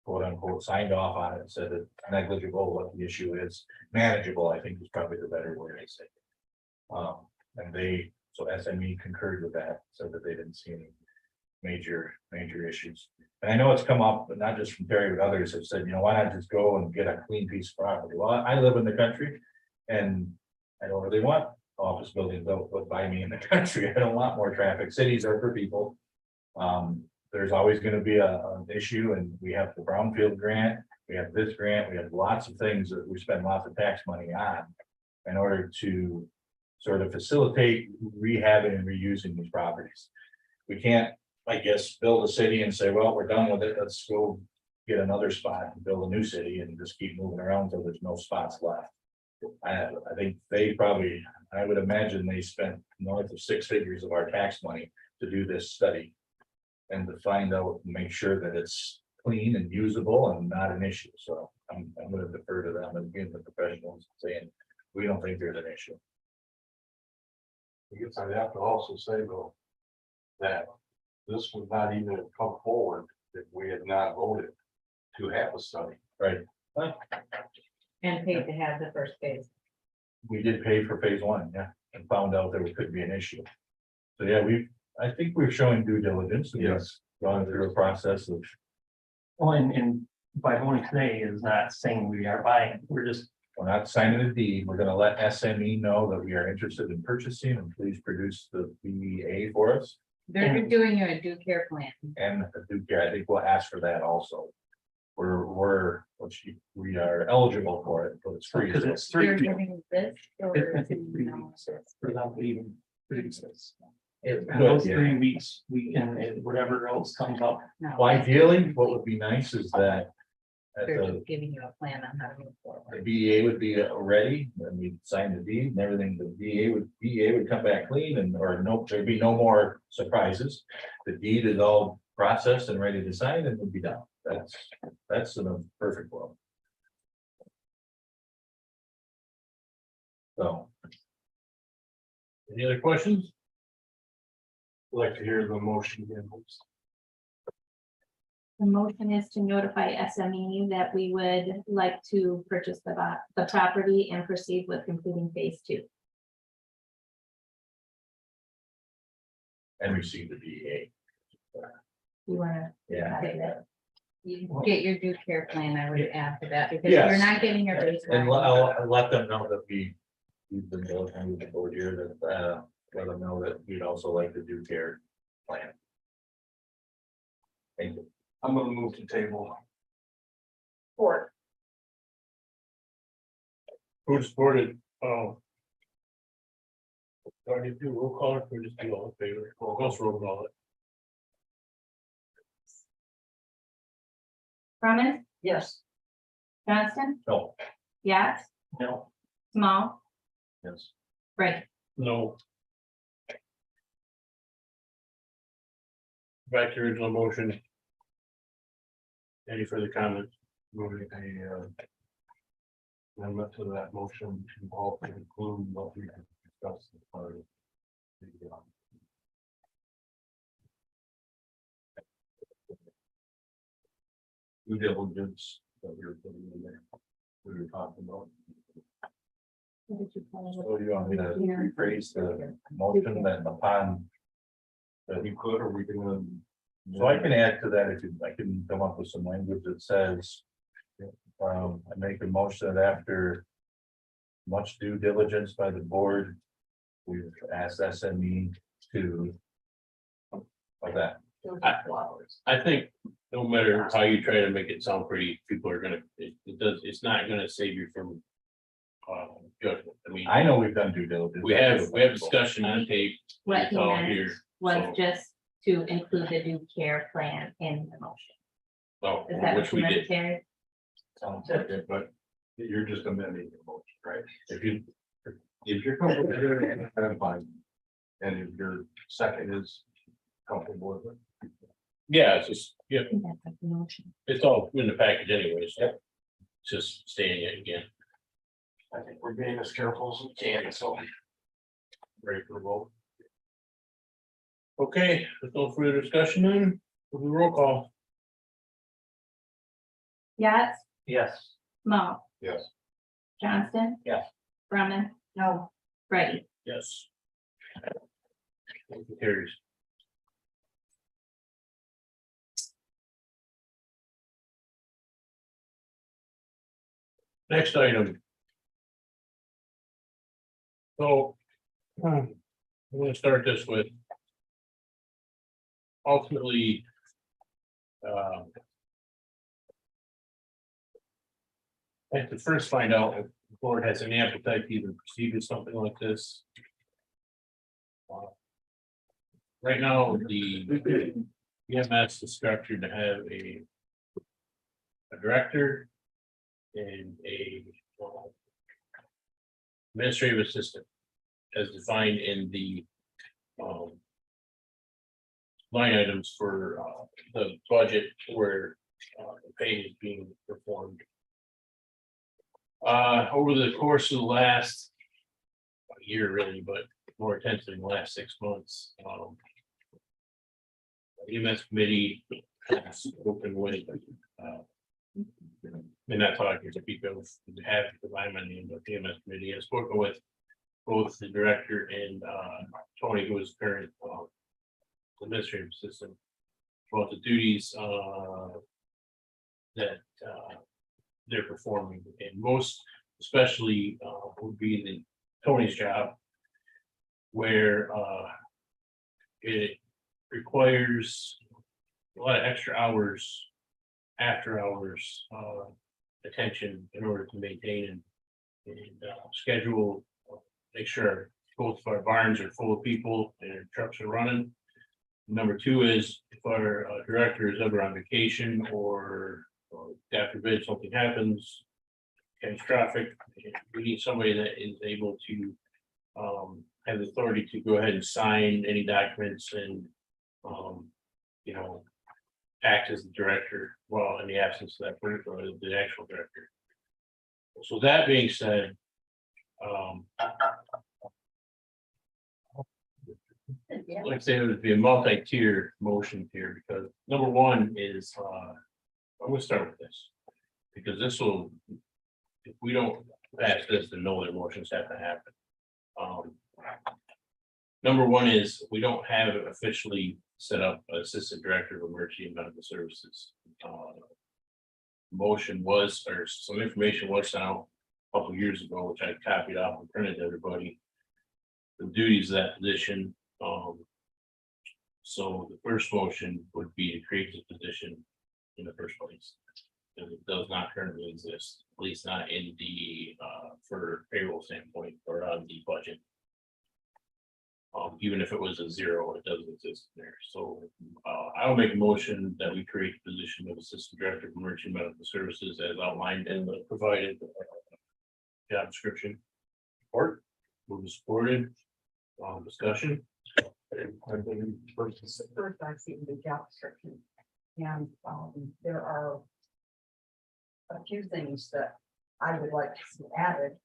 quote unquote signed off on it and said it's negligible, what the issue is, manageable, I think is probably the better word I say. And so SME concurred with that, said that they didn't see any major issues. And I know it's come up, but not just from Terry, but others have said, why not just go and get a clean piece of property? Well, I live in the country and I don't really want office buildings built by me in the country. I don't want more traffic. Cities are for people. There's always gonna be an issue, and we have the Brownfield grant, we have this grant, we have lots of things that we spend lots of tax money on in order to sort of facilitate rehabbing and reusing these properties. We can't, I guess, build a city and say, well, we're done with it, let's go get another spot and build a new city and just keep moving around until there's no spots left. I think they probably, I would imagine they spent north of 6 figures of our tax money to do this study. And to find out, make sure that it's clean and usable and not an issue. So I'm gonna defer to them and being the professionals saying, we don't think there's an issue. I guess I'd have to also say though, that this would not even have come forward if we had not voted to have a study. Right. And paid to have the first phase. We did pay for phase 1, yeah, and found out there could be an issue. So yeah, I think we're showing due diligence. And Yes. Going through a process of, Well, and by voting today is not saying we are buying, we're just, we're not signing a deed. We're gonna let SME know that we are interested in purchasing and please produce the BEA for us. They're doing you a due care plan. And the Duke, I think we'll ask for that also. We are eligible for it, but it's free. because it's 3 They're feet. giving this. or I think 3 no? weeks for them to even produce this. It's And those good, yeah. 3 weeks, we can, whatever else comes up. No, Well, ideally, what would be nice is that at They're the just giving you a plan on how to move forward. BEA would be ready, and we sign the deed and everything, the BEA would come back clean and, or no, there'd be no more surprises. The deed is all processed and ready to sign and would be done. That's in a perfect world. So, Any other questions? I'd like to hear the motion again. please. The motion is to notify SME that we would like to purchase the property and proceed with completing phase 2. and receive the BEA, You wanna yeah. say that? You get your due care plan, I would add to that, because Yes. you're not getting your And baseline. I'll let them know that we've been working with the board here, that, let them know that we'd also like to do care plan. Thank you. I'm gonna move to table. Or Who supported, do I need to do roll call or just do all in favor? Well, let's roll call it. Brumman, yes, Johnston, No, Yax, No, Small, Yes. Brady. No. Back to original motion. Any further comments? Moving amendment to that motion to all include what we discussed as part of the, due diligence that we were putting in there. We were talking about. What did you call it? so you want me to rephrase the motion that upon, That you could, or we can. so I can add to that if you, I can come up with some language that says. I make a motion that after much due diligence by the board, we've asked SME to. Like that. I think no matter how you try to make it sound pretty, people are gonna, it's not gonna save you from. Judgment. I mean, I know we've done due diligence. we have discussion on tape. What It's he all meant here. was so- just to include the due care plan in the motion. Oh, Is that which what we you meant, did. Terry? Sounds like it, but you're just amending the motion, right? If you're comfortable with it, I'm fine. And if your second is comfortable with it. Yeah, it's just, yeah, I think that's like the motion. it's all in the package anyway, so. Just staying it again. I think we're being as careful as we can, so. Ready for a vote? Okay, there's no further discussion then, we'll do roll call. Yax, yes. Small, Yes. Johnston. Yes. Brumman, no, Brady. Yes. Motion carries. Next item. So. I'm gonna start this with. Ultimately. I have to first find out if the board has any appetite to even proceed with something like this. Right now, the EMS is structured to have a director and a administrative assistant as defined in the line items for the budget where the pay is being performed. Over the course of the last year, really, but more intensely in the last 6 months, EMS committee has spoken with, and not talking to people who have to buy my name, but the EMS committee has spoken with both the director and Tony, who is current administrative assistant, about the duties that they're performing, and most especially would be the Tony's job, where it requires a lot of extra hours, after hours attention in order to maintain and schedule, make sure both of our barns are full of people and our trucks are running. Number two is if our director is ever on vacation or God forbid something happens, catastrophic, we need somebody that is able to have the authority to go ahead and sign any documents and you know, act as the director while in the absence of that person or the actual director. So that being said, like I say, it would be a multi-tier motion here, because number one is I'm gonna start with this, because this will, if we don't pass this, then no other motions have to happen. Number one is we don't have officially set up an assistant director of emergency and medical services. Motion was, or some information was sent out a couple years ago, which I copied off and printed to everybody. The duties of that position. So the first motion would be to create the position in the first place. And it does not currently exist, at least not in the for payroll standpoint or on the budget. Even if it was a zero, it doesn't exist there. So I'll make a motion that we create the position of assistant director of emergency medical services as outlined in the provided job description. Support, move supported, discussion. First, I've seen the job description, and there are a few things that I would like to see added.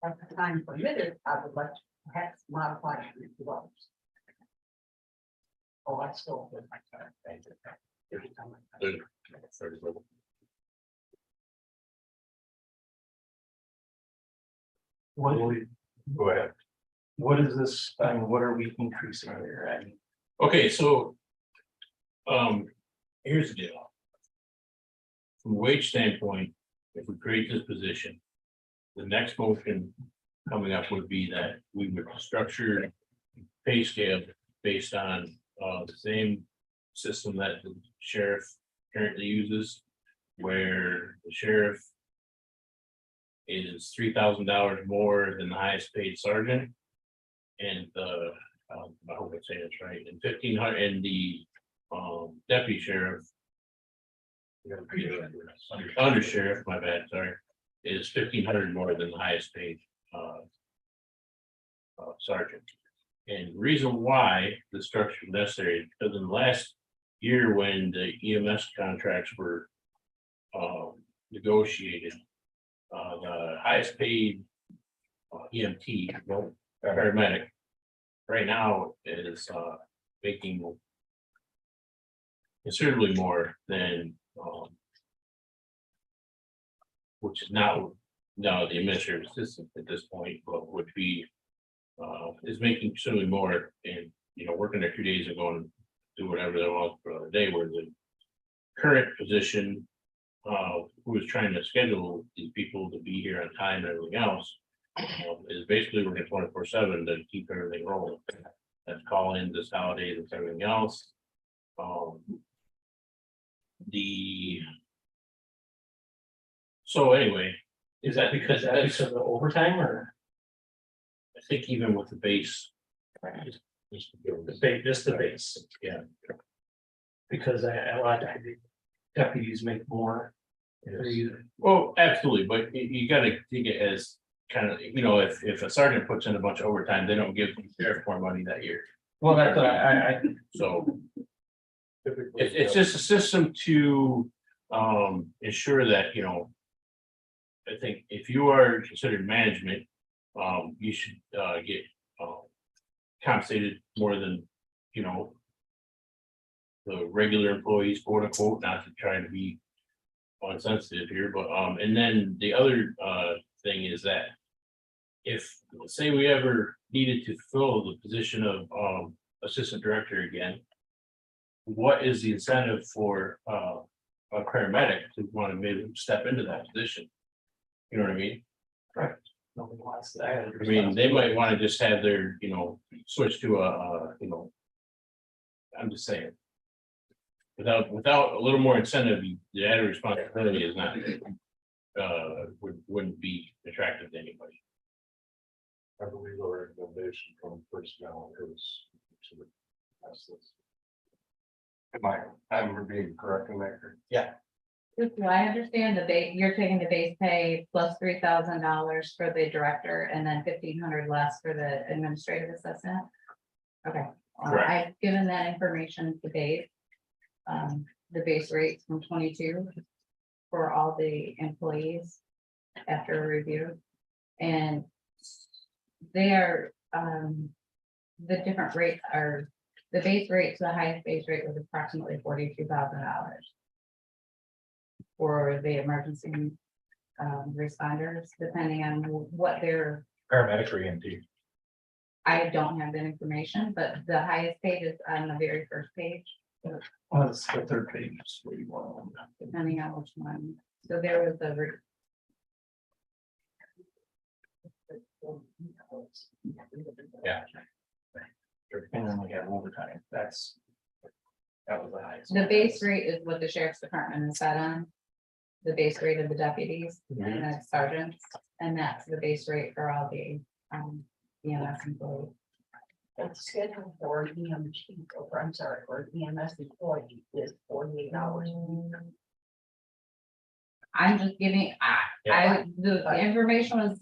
At the time permitted, I would like to perhaps modify it to others. Oh, I still. What, Go ahead. what is this, I mean, what are we increasing here? I mean, Okay, so here's the deal. From a wage standpoint, if we create this position, the next motion coming up would be that we would structure pay scale based on the same system that the sheriff currently uses, where the sheriff is $3,000 more than the highest paid sergeant. And I hope I'm saying this right, and 1,500, and the deputy sheriff. Under sheriff, my bad, sorry, is 1,500 more than the highest paid sergeant. And the reason why the structure is necessary, because in the last year when the EMS contracts were negotiated, the highest paid EMT, paramedic, right now is making considerably more than which is not now the administrative assistant at this point, but would be is making considerably more, and you know, working there 2 days and going to do whatever they want for the day, where the current position who was trying to schedule these people to be here on time and everything else. Is basically working 24/7 to keep everything rolling. That's call-in, this holiday, that's everything else. So anyway, Is that because of the overtime or I think even with the base. just the base? Yeah. Because a lot of deputies make more. Well, absolutely, but you gotta take it as kind of, if a sergeant puts in a bunch of overtime, they don't give the sheriff more money that year. Well, that's what I So it's just a system to ensure that, I think if you are considered management, you should get compensated more than, the regular employees, quote unquote, not to try to be insensitive here, but and then the other thing is that if, say, we ever needed to fill the position of assistant director again, what is the incentive for a paramedic to want to maybe step into that position? You know what I mean? Right. Nobody wants that. I mean, they might want to just have their, switch to I'm just saying. Without a little more incentive, the added responsibility is not, wouldn't be attractive to anybody. I believe our recommendation from personnel is to pass this. I'm being correct in that? Do I understand the base, you're taking the base pay plus $3,000 for the director and then 1,500 less for the administrative assistant? Okay, Correct. I've given that information to Dave. The base rates from 22 for all the employees after a review. And they are, the different rates are, the base rate to the highest base rate was approximately $42,000 for the emergency responders, depending on what their, Paramedic or EMT. I don't have that information, but the highest page is on the very first page, Well, it's the third page. Is where you want them. depending on which one. So there was the. Yeah. And then we have overtime. That was the highest. The base rate is what the sheriff's department is set on. The base rate of the deputies and the sergeants, and that's the base rate for all the EMS employees. The schedule for EMT, or I'm sorry, for EMS employee is 48 hours. I'm just giving, the information was.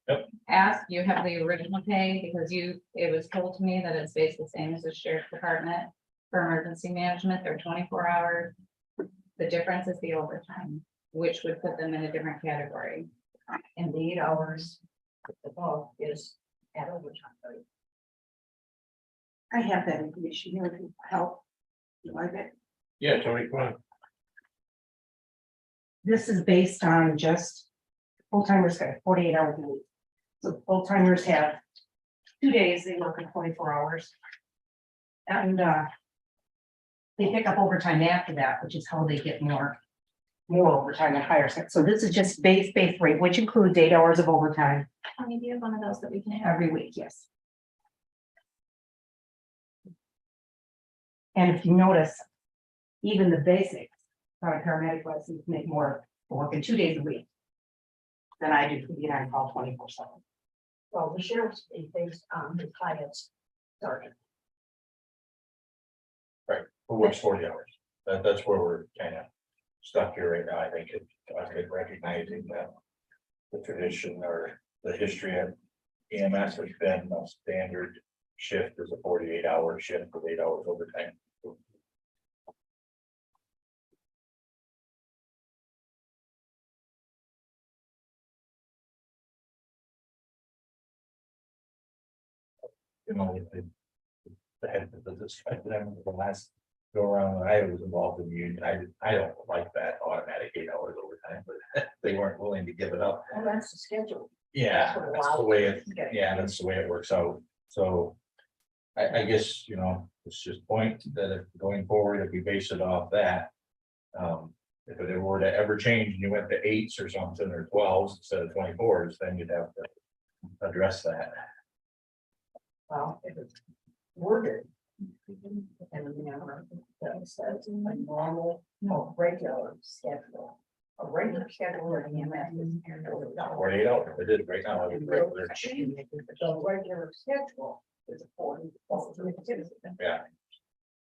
Yep. Asked, you have the original pay because it was told to me that it's basically the same as the sheriff's department. For emergency management, they're 24 hours. The difference is the overtime, which would put them in a different category. And the 8 hours above is at overtime. Right? I have that information here, if you help. You like it? Yeah, Tony, come on. This is based on just full-timers got 48 hours a week. So full-timers have 2 days, they work in 24 hours. And they pick up overtime after that, which is how they get more overtime and higher. So this is just base rate, which includes 8 hours of overtime Tony, do you have one of those that we can have? every week, yes. And if you notice, even the basics, paramedic license make more working 2 days a week than I do to be on call 24/7. Well, the sheriff's is based on his highest sergeant. For what's 40 hours? That's where we're kind of stuck here right now. I think recognizing that the tradition or the history of EMS has been a standard shift is a 48-hour shift with 8 hours overtime. The head of this, the last go around, when I was involved in the union, I don't like that automatic 8 hours overtime, but they weren't willing to give it up. Well, that's the schedule. Yeah, That's what that's the allows way it to get- that's the way it works out. So I guess, it's just point that if going forward, if we base it off that, If it were to ever change and you went to 8s or something, or 12s instead of 24s, then you'd have to address that. Well, if it's worded. In a manner that says a normal, or regular schedule. A regular schedule or EMS is. 48 hours, it is right now. It's regular. The regular schedule is 40. Yeah.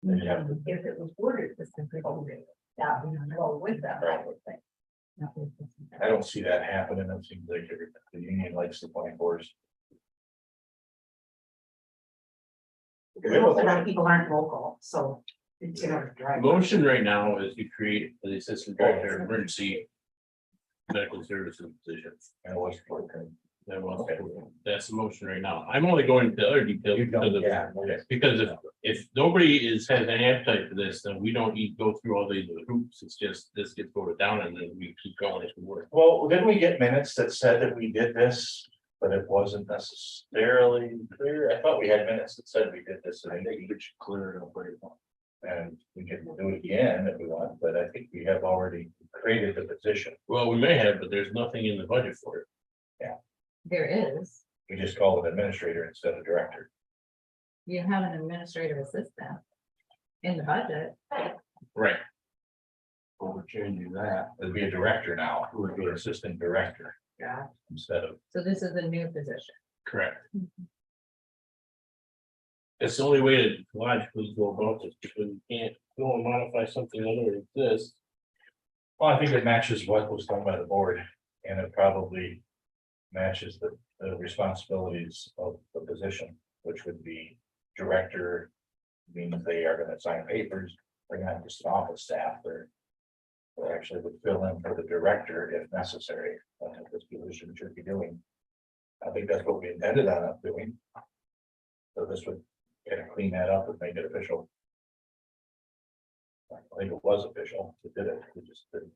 Then you have to- If it was worded, it's okay, that would go with that, I would think. I don't see that happening. It seems like the union likes the 24s. Most of our people aren't local, so it's gonna drive. Motion right now is to create the assistant director of emergency medical services position. And what's for That's the motion right now. I'm only going into other details because if nobody has an appetite for this, then we don't need to go through all these hoops. It's just, this gets voted down and then we keep going as we work. Well, didn't we get minutes that said that we did this, but it wasn't necessarily clear? I thought we had minutes that said we did this, and I think we should clear it up right now. And we can do it again if we want, but I think we have already created the position. Well, we may have, but there's nothing in the budget for it. There is, We just call it administrator instead of director. you have an administrative assistant in the budget. Right. Well, we're changing that. It'll be a director now, who would be an assistant director. Yeah. Instead of, So this is a new position. Correct. It's the only way to logically go about this, because you can't go and modify something that already exists. well, I think it matches what was done by the board, and it probably matches the responsibilities of the position, which would be director. Means they are gonna sign papers, they're not just an office staff, they actually would fill in for the director if necessary. That's what this position should be doing. I think that's what we intended on it doing. So this would kind of clean that up and make it official. I think it was official, it did it, we just didn't.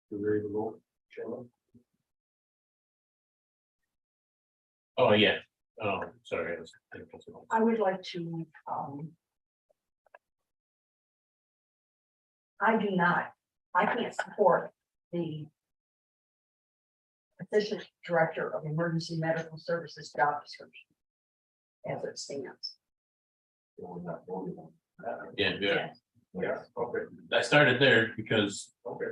You ready to vote, Chairman? Oh, yeah. Oh, sorry. I would like to, I can't support the assistant director of emergency medical services job description as it stands. We're not voting on that. Yeah, yeah. Yeah, okay. I started there because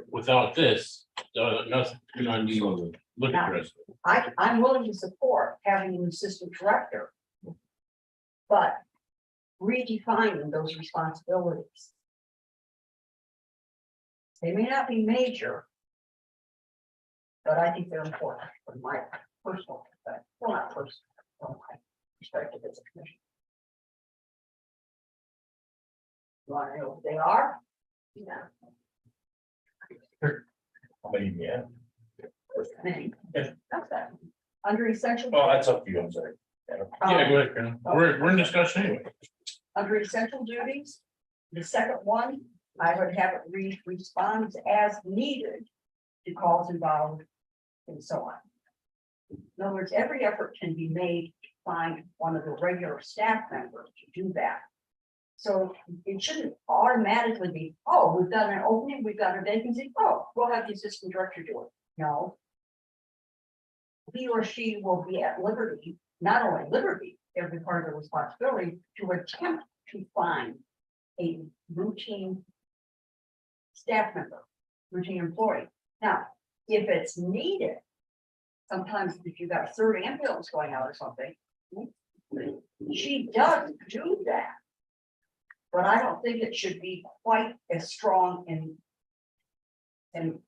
without this, nothing, you know, you look at the rest. I'm willing to support having an assistant director. But redefining those responsibilities. They may not be major. But I think they're important from my personal perspective, well, not personal, from my perspective as a commissioner. You want to know what they are? Yeah. Yeah. Many. That's that. Under essential. Oh, that's up to you, I'm sorry. Yeah, go ahead, Colonel. We're in discussion anyway. Under essential duties, the second one, I would have it read responds as needed to calls involved and so on. In other words, every effort can be made to find one of the regular staff members to do that. So it shouldn't automatically be, oh, we've got an opening, we've got a vacancy, oh, we'll have the assistant director do it. No. He or she will be at liberty, not only liberty, every part of the responsibility to attempt to find a routine staff member, routine employee. Now, if it's needed, sometimes if you've got a third ambulance going out or something, she does do that. But I don't think it should be quite as strong and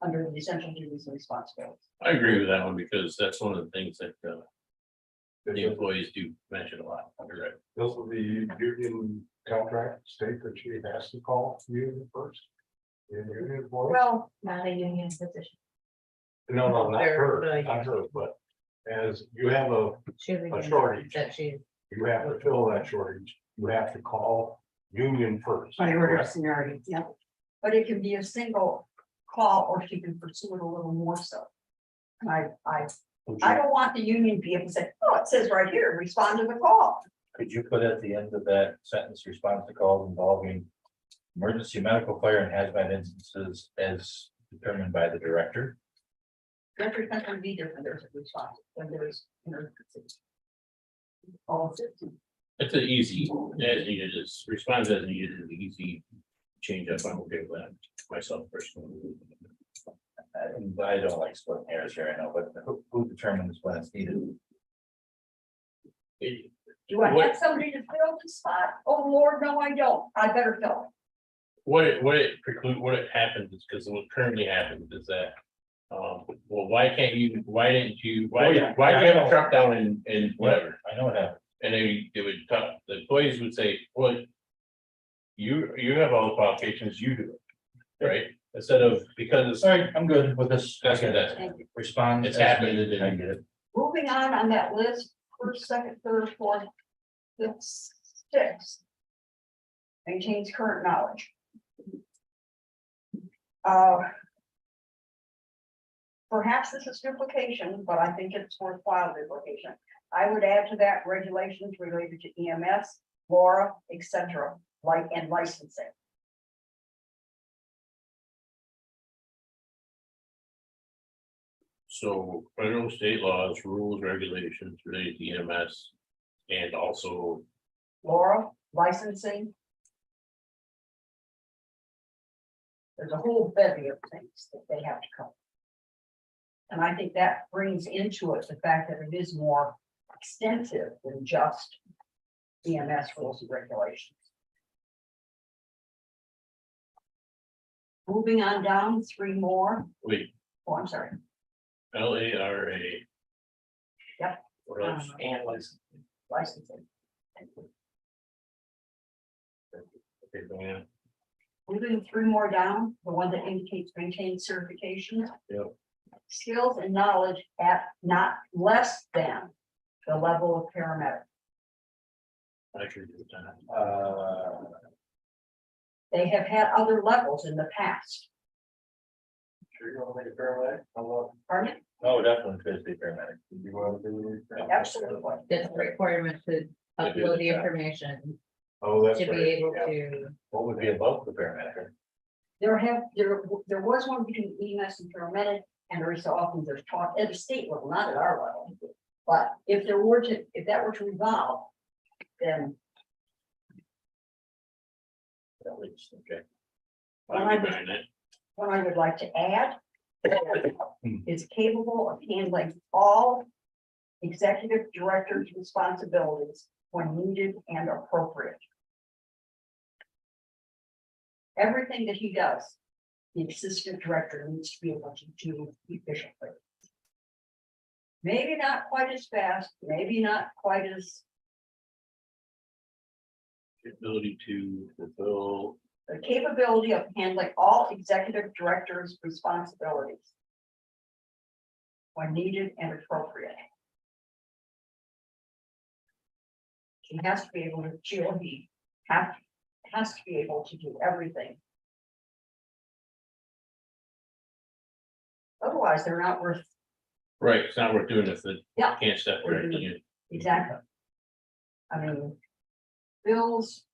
under the essential duties and responsibilities. I agree with that one because that's one of the things that the employees do mention a lot. You're right. Doesn't the union contract state that she has to call union first? The union board? Well, Not a union position. No, not they're her, the- not her, but as you have a shortage. That she, you have to fill that shortage, you have to call union first. By order of correct? seniority, yeah. but it can be a single call or she can pursue it a little more so. And I don't want the union to be able to say, oh, it says right here, respond to the call. Could you put at the end of that sentence, response to calls involving emergency medical, fire, and hazmat instances as determined by the director. Director's not gonna be there when there's a response, when there's emergency. All systems. It's an easy, as needed is, response as needed is an easy change up. I'm okay with that myself personally. And I don't like splitting hairs here, I know, but who determines when it's needed? Do I have somebody to fill the spot? Oh, Lord, no, I don't. I better fill What it happens is, because what currently happens is that, well, why didn't you, why do you have a truck down in whatever? I know what happened. And they would talk, the employees would say, well, you have all the qualifications, you do it, right? Instead of, because it's, Sorry, I'm good with this. That's good, that's- Thank you. Respond. It's as happening. needed, and I get it. Moving on that list, first, second, third, fourth, fifth, sixth. Maintains current knowledge. Perhaps this is duplication, but I think it's worthwhile duplication. I would add to that regulations related to EMS, Laura, etc., like and licensing. so federal, state laws, rules, regulations related to EMS. And also, Laura, licensing. There's a whole bevy of things that they have to cover. And I think that brings into it the fact that it is more extensive than just EMS rules and regulations. Moving on down, three more. wait, Oh, I'm sorry. LARA. Yep. What else? And license. Licensing. Okay, go on. Moving three more down, the one that indicates maintain certification. Yep. Skills and knowledge at not less than the level of paramedic. I should do that. They have had other levels in the past. Sure you want to make a paramedic? How about? Pardon? Oh, definitely could be paramedic. You want to do? Absolutely. It's a requirement to upload the information Oh, that's to be right. able Yeah. to. What would be above the paramedic? There was one between EMS and paramedic, and every so often there's talk at the state level, not at our level. But if that were to revolve, then At least, okay. I'll be behind that. what I would like to add is capable of handling all executive director's responsibilities when needed and appropriate. Everything that he does, the assistant director needs to be able to do efficiently. Maybe not quite as fast, maybe not quite as, Ability to fulfill. the capability of handling all executive director's responsibilities when needed and appropriate. She has to be able to, has to be able to do everything. Otherwise, they're not worth, Right, it's not worth doing if they Yeah. can't step directly in. exactly. I mean, bills,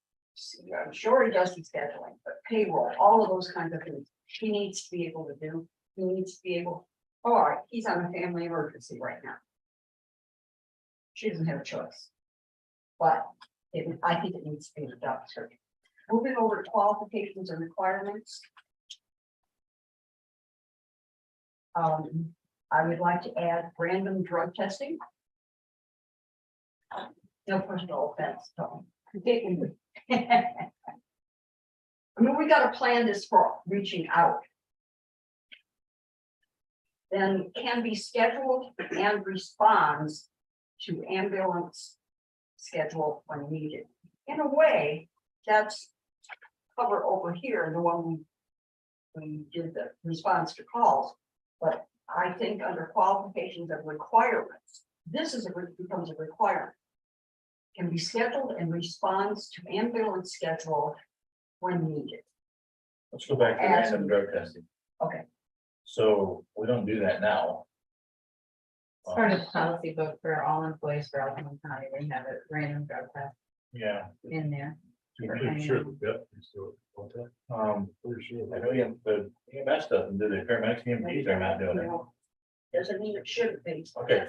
I'm sure he does the scheduling, but payroll, all of those kinds of things, he needs to be able to do. He needs to be able, all right, he's on a family emergency right now. She doesn't have a choice. But I think it needs to be a job description. Moving over to qualifications and requirements. I would like to add random drug testing. No personal offense, Tony. I mean, we gotta plan this for reaching out. Then can be scheduled and responds to ambulance schedule when needed. In a way, that's covered over here, the one we did the response to calls. But I think under qualifications and requirements, this becomes a requirement. Can be scheduled and responds to ambulance schedule when needed. Let's go back to random drug testing. Okay. So we don't do that now. It's part of the policy book for all employees for Alpena County, we have a random drug test Yeah, in there. Pretty sure, yep. Let's do it. Okay. Pretty sure. I know the EMS doesn't do the paramedics, EMTs are not doing it. Doesn't mean it shouldn't be. Okay.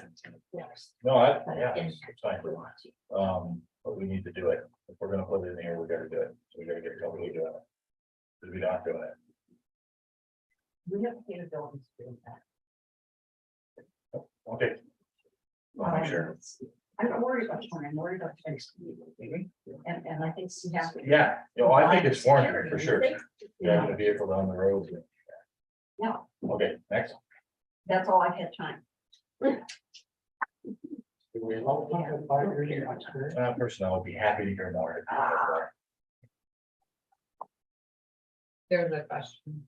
Yes. No, yeah, it's fine. But we need to do it. If we're gonna put it in here, we gotta do it. So we gotta get somebody doing it. Because we're not doing it. We have capabilities to do that. Okay. Well, I'm sure. I'm not worried about trying, I'm worried about things. And I think you have to. Yeah, I think it's warranted for sure. Yeah, the vehicle down the road. Yeah, Okay, next. that's all I had time. Personnel would be happy to hear more. There's a question.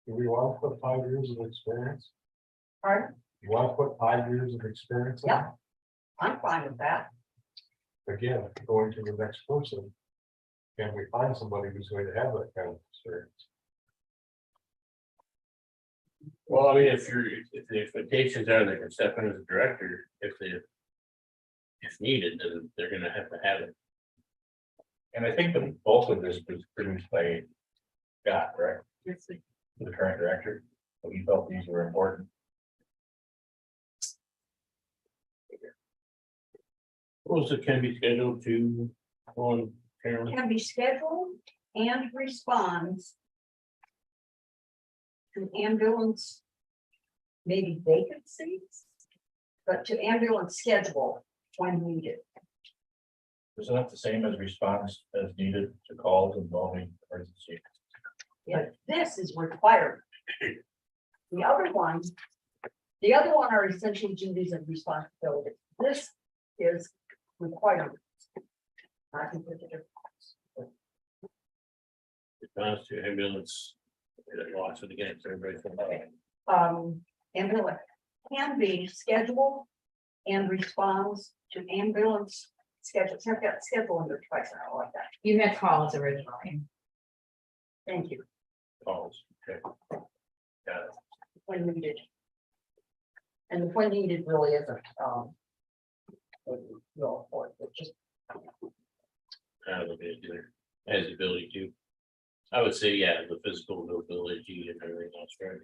Do we want to put 5 years of experience? Pardon? You want to put 5 years of experience? in Yeah. I'm fine with that. it? Again, going to the next person. Can we find somebody who's going to have that kind of experience? Well, I mean, if the expectations are they can step in as a director, if needed, then they're gonna have to have it. And I think the bulk of this was produced by Scott, right? The current director. So he felt these were important. Also, can be scheduled to on Karen. Can be scheduled and responds to ambulance, maybe vacancies, but to ambulance schedule when needed. Isn't that the same as response as needed to calls involving emergency? But this is required. The other one are essential duties and responsibilities. This is required. I think there's a difference. Response to ambulance. Lots of the games, everybody's. Ambulance can be scheduled and responds to ambulance schedules. I've got schedule under twice, I don't like that. You had calls originally. Thank you. Calls, okay. Got it. When needed. And when needed really isn't, real important, it just, Kind of look at it either, has the ability to. I would say, yeah, the physical mobility and everything else, right?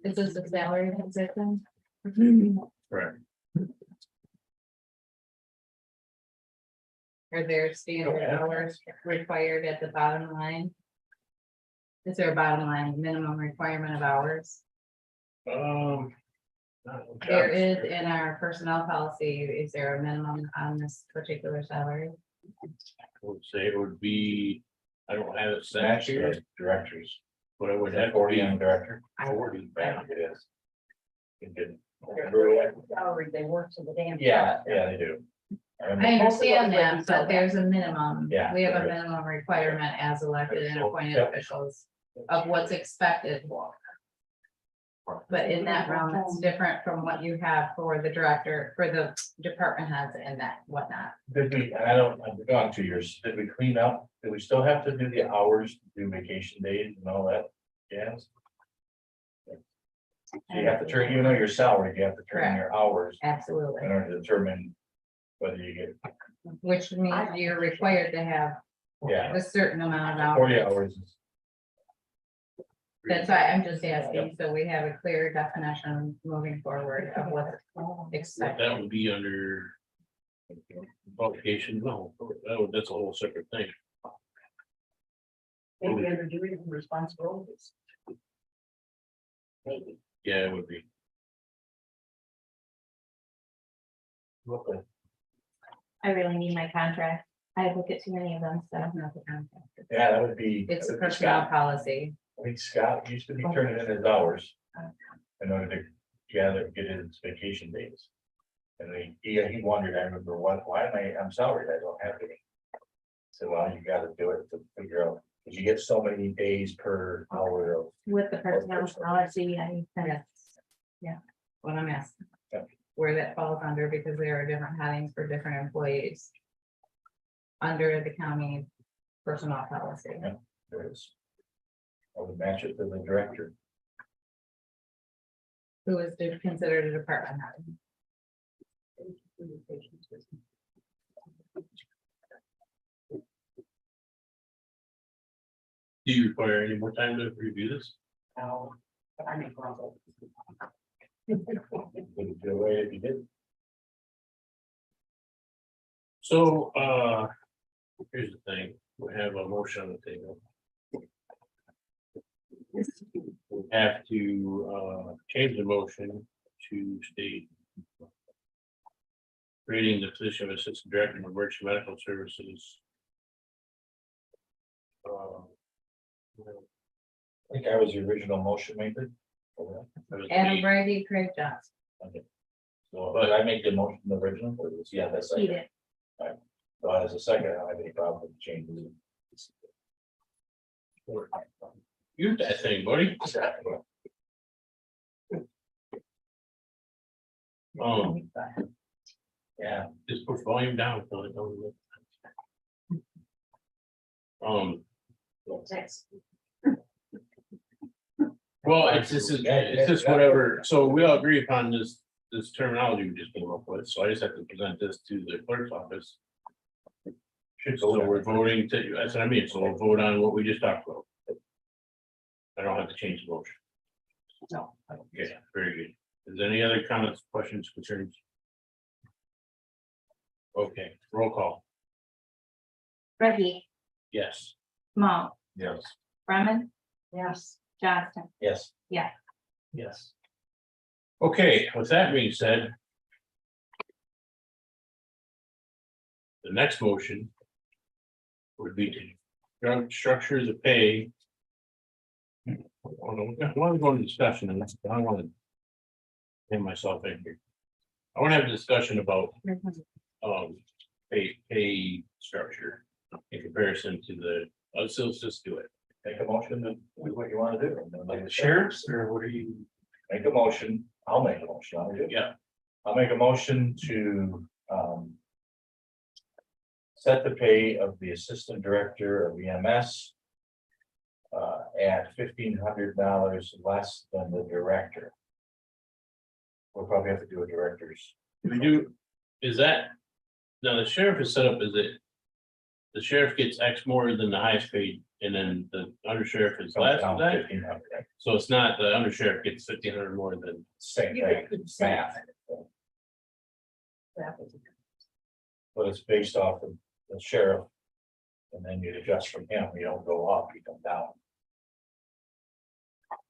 Is this a salary position? Correct. Are there standard hours required at the bottom line? Is there a bottom line minimum requirement of hours? There is in our personnel policy, is there a minimum on this particular salary? I would say it would be, I don't have it set Match here, the directors. but it would have 40 40 on director. 40. I think it is. You can- salary, they work to the damn. Yeah, they do. I understand that, Most of but them there's a minimum. Yeah, We have a there is. minimum requirement as elected and appointed Yep. officials of what's expected. But in that realm, it's different from what you have for the director, for the department heads and that whatnot. Did we, I've gone 2 years, did we clean up, did we still have to do the hours, do vacation days and all that? Yes. So you have to turn, even though your salary, you have to turn in your hours Absolutely, in order to determine whether you get, which means you're required to have yeah, a certain amount of 40 hours. hours. is- That's why I'm just asking, so we have a clear definition moving forward of what's That expected. would be under. Qualification, no, that's a whole separate thing. Maybe under duties and responsibilities. Maybe. Yeah, it would be. Okay. I really need my contract. I look at too many of them, so I don't know the contract. Yeah, that would be. It's a that would be personnel Scott. policy. I think Scott used to be turning in his hours. In order to get his vacation days. And he wondered, I remember, why am I'm salaried, I don't have any. So, well, you gotta do it to figure out, because you get so many days per hour of. With the personnel policy, I kind of, What I'm asking. Yep. Where that falls under, because there are different headings for different employees. Under the county personnel policy. There is. I would match it to the director. Who is considered a department head. Do you require any more time to review this? No, but I may grumble. Wouldn't feel right if you did. So, here's the thing, we have a motion on the table. We have to, change the motion to state creating the position of Assistant Director of Emergency Medical Services. I think I was the original motion maker. Adam Brady, Craig Johnson. So, but I make the motion original, or was, yeah, that's. He did. So as a second, I don't have any problem with changing. You that thing, buddy. Yeah, Just push volume down. Text. Well, it's just whatever, so we all agree upon this terminology we just came up with, so I just have to present this to the clerk's office. So we're voting to, that's what I mean, so we'll vote on what we just talked about. I don't have to change the motion. No. Okay, very good. Is there any other comments, questions, concerns? Okay, roll call, Reggie, yes. Small, yes, Brumman, Yes. Johnston. yes. Yes. Okay, with that being said. The next motion. Would be to structure the pay. I want to go into discussion and I want to. Get myself in here. I want to have a discussion about pay structure in comparison to the, let's just do it. Make a motion to do what you want to do. And then Like like the sheriffs, or what are you? make a motion, I'll make a motion, I'll do it. Yeah, I'll make a motion to, set the pay of the Assistant Director of EMS at $1,500 less than the Director. We'll probably have to do a director's. we do, is that, now the sheriff is set up as it. The sheriff gets X more than the highest paid, and then the undersheriff is less than that, 1,500, so it's not, the undersheriff gets 1,500 more than. same thing, math. But it's based off of the sheriff. And then you adjust from him, you don't go up, you come down.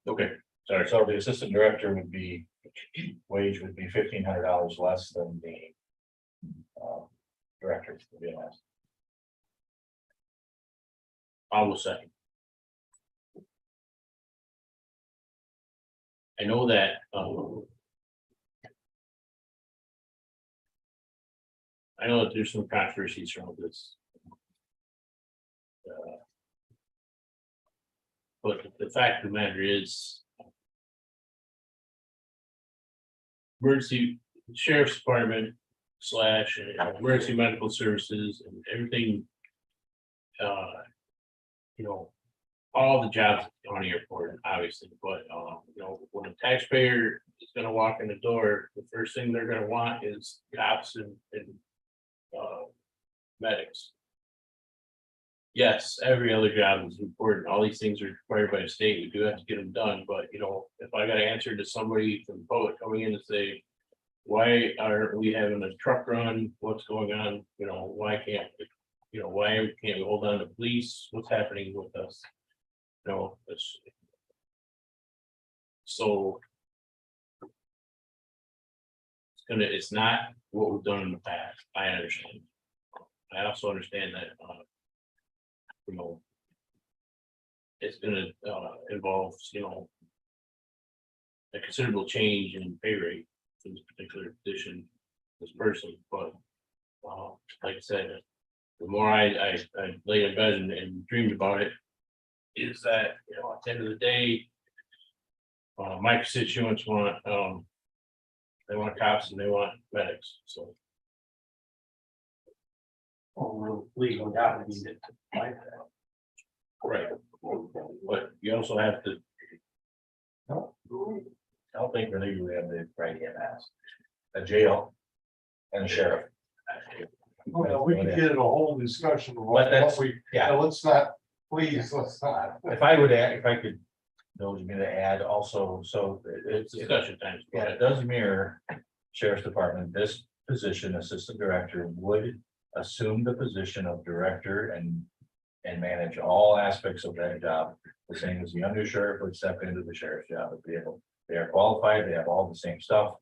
Okay, sorry, So the Assistant Director would be, wage would be $1,500 less than the Director of EMS. I will second. I know that, I know that there's some controversies around this. But the fact of the matter is. Emergency Sheriff's Department / emergency medical services and everything. You know, all the jobs at the county airport, obviously, but you know, when a taxpayer is gonna walk in the door, the first thing they're gonna want is cops and medics. Yes, every other job is important. All these things are required by the state. We do have to get them done, but you know, if I gotta answer to somebody from the public coming in and say, why are we having a truck run? What's going on? You know, why can't, you know, why can't we hold on to police? What's happening with us? You know, it's. So. It's not what we've done in the past. I understand. I also understand that, you know. It's gonna involve, you know. A considerable change in pay rate for this particular position, this person, but. Like I said, the more I lay in bed and dreamed about it. Is that, you know, at the end of the day. My constituents want, they want cops and they want medics, so. Or legal job, we need to fight that. Right. But you also have to, I don't think we legally have the right EMS. A jail and a sheriff. Well, we could get in a whole discussion of But that's- what we, yeah. let's not Please, let's not. If I would add, if I could, indulge me to add also, so it's, Discussion times. yeah, it does mirror Sheriff's Department. This position, Assistant Director, would assume the position of Director and manage all aspects of that job. The same as the under sheriff would step into the sheriff's job if they are qualified, they have all the same stuff.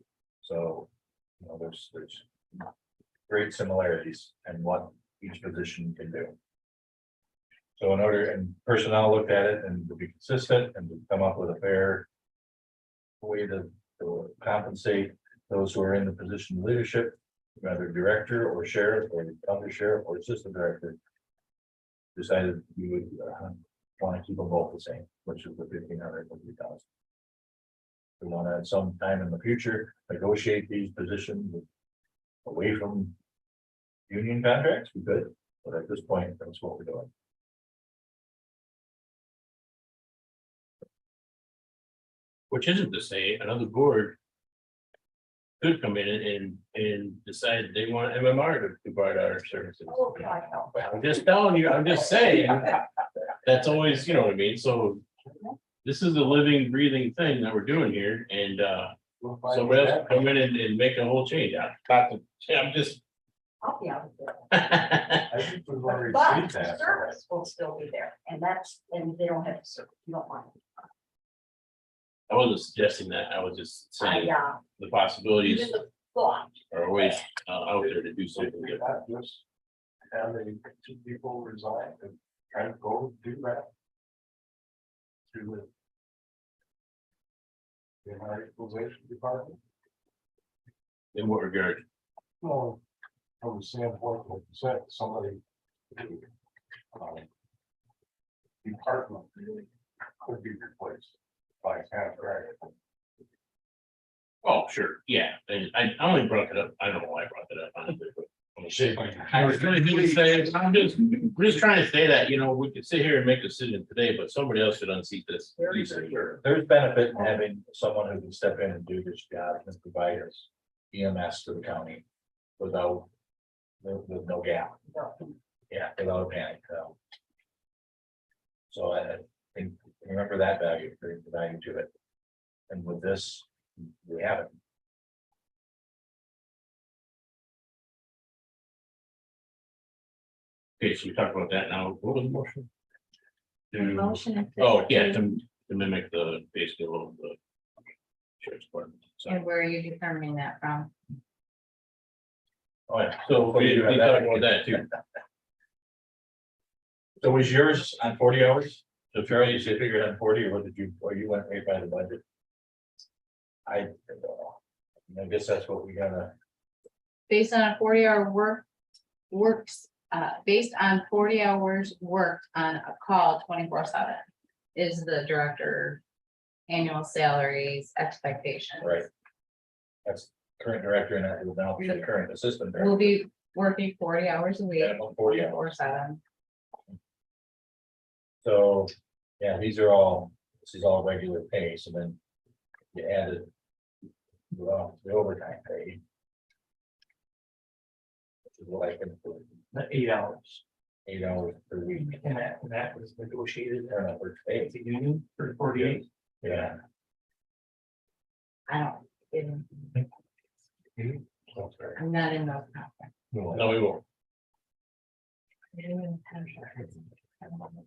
So, you know, there's great similarities in what each position can do. So in order, and personnel looked at it and to be consistent and to come up with a fair way to compensate those who are in the position of leadership, whether director or sheriff or under sheriff or assistant director, decided we would want to keep them both the same, which is the 1,500 and 3,000. We want to at some time in the future negotiate these positions away from union contracts, we could, but at this point, that's what we're doing. Which isn't to say another board could come in and decide they want MMR to provide our services. Oh, I know. I'm just telling you, I'm just saying, that's always, you know what I mean, so this is a living, breathing thing that we're doing here, and somebody else come in and make a whole change. I'm just. I'll be out of there. I think we've already But seen that. service will still be there, and they don't have to serve, you don't want. I wasn't suggesting that, I was just saying Yeah, the possibilities just a thought. are always out there to do something different. Not just having two people resign and trying to go do that. To the higher equalization department. In what regard? Well, from the standpoint of somebody. Department could be replaced by contract. Oh, sure, yeah, and I only brought it up, I don't know why I brought it up. honestly, but I was really going to say, we're just trying to say that, you know, we could sit here and make a decision today, but somebody else should unseat this. There's benefit in having someone who can step in and do this job and provide us EMS to the county without, with no gap. Yeah, without a panic. So I think, remember that value, the value to it. And with this, we have it. Okay, so we talked about that now, what was the motion? Motion. is Oh, yeah, to mimic the base bill of the sheriff's department. So, And where are you determining that from? Oh, yeah. so we talked about that too. So was yours on 40 hours? So Charlie, you said figured on 40, or what did you, or you went right by the budget? I guess that's what we gotta, Based on a 40-hour based on 40 hours worked on a call 24/7 is the director annual salaries expectation. right? That's current director and that will now be the current assistant We'll director. be working 40 hours a week, Minimum 40 hours. 24/7. So, yeah, this is all regular pay, so then you added the overtime pay. Which is what I can, 8 hours. 8 hours per week. And that was negotiated Or not, per day. at the union for 48. Yeah. I don't, I'm not in those contracts. No, we won't. I'm in contracts.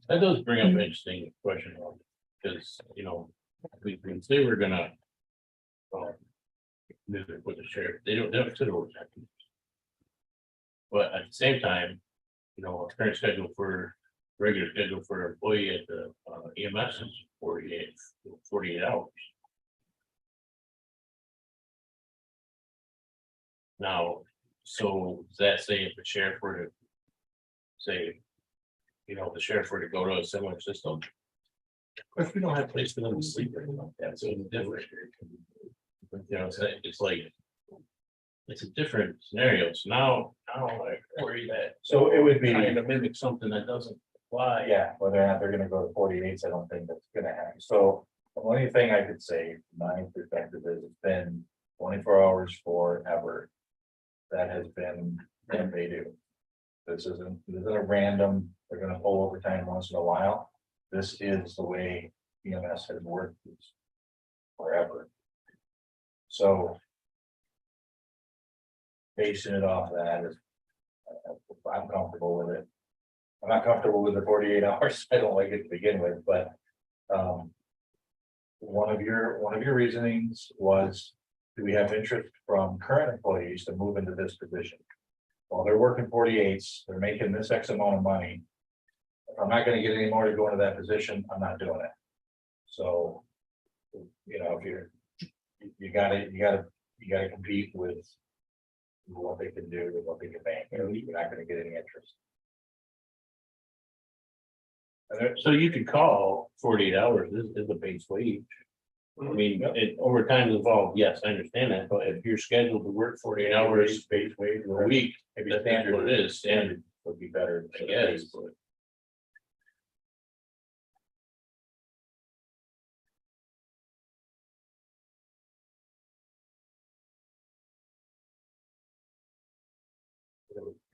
That does bring up an interesting question, because, you know, we say we're gonna. With the sheriff, they don't consider overtime. But at the same time, you know, our current schedule for, regular schedule for an employee at the EMS is 48 hours. Now, so does that say if the sheriff were to say, you know, the sheriff were to go to a similar system? Of course, we don't have a place for them to sleep or anything like that, so it's different. You know, it's like, it's a different scenario, so now I worry that. So it would be, Trying to mimic something that doesn't apply. yeah, whether or not they're gonna go to 48s, I don't think that's gonna happen. So the only thing I could say, from my perspective, is it's been 24 hours forever. That has been what they do. This isn't a random They're gonna pull overtime once in a while. This is the way EMS has worked forever. So. Basing it off that is, I'm comfortable with it. I'm not comfortable with the 48 hours. I don't like it to begin with, but. One of your reasonings was, do we have interest from current employees to move into this position? Well, they're working 48s, they're making this X amount of money. If I'm not gonna get any more to go into that position, I'm not doing it. So, you know, if you gotta compete with what they can do and what they can make, you're not gonna get any interest. So you could call 48 hours is a base wage. I mean, overtime is involved, yes, I understand that, but if you're scheduled to work 48 hours Base wage a week, maybe that's standard what it is, standard, would be better. I guess, but.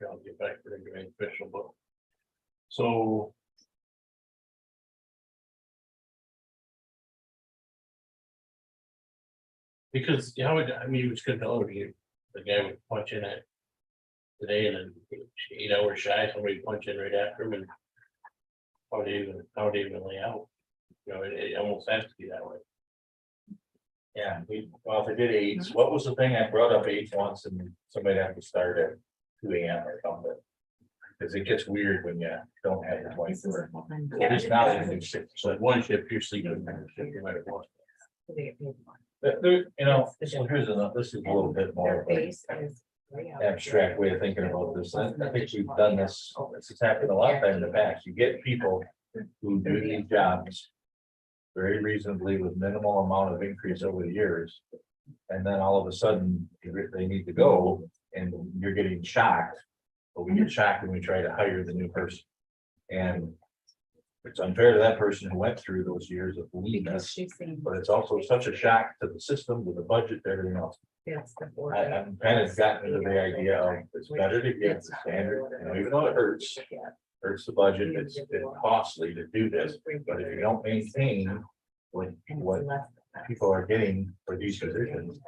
I'll get back to the official book. So. Because, you know, I mean, it was good to know you, the guy would punch in at. Today and then 8 hours shy, somebody punch in right after him and. How do you even lay out? You know, it almost has to be that way. Yeah, well, if I did 8s, what was the thing I brought up 8s once and somebody had to start at 2 AM or something? Because it gets weird when you don't have your 24. At least now they do 6. So at one shift, you're sleeping, another shift, you might have lost. You know, so here's another, this is a little bit more of an abstract way of thinking about this. I think we've done this, this has happened a lot of times in the past. You get people who do these jobs very reasonably with minimal amount of increase over the years. And then all of a sudden, they need to go and you're getting shocked. But we get shocked when we try to hire the new person. And it's unfair to that person who went through those years of leanness, but it's also such a shock to the system with the budget, everything else. I'm kind of gotten into the idea of it's better to get the standard, you know, even though it hurts the budget, it's costly to do this, but if you don't maintain what people are getting for these positions,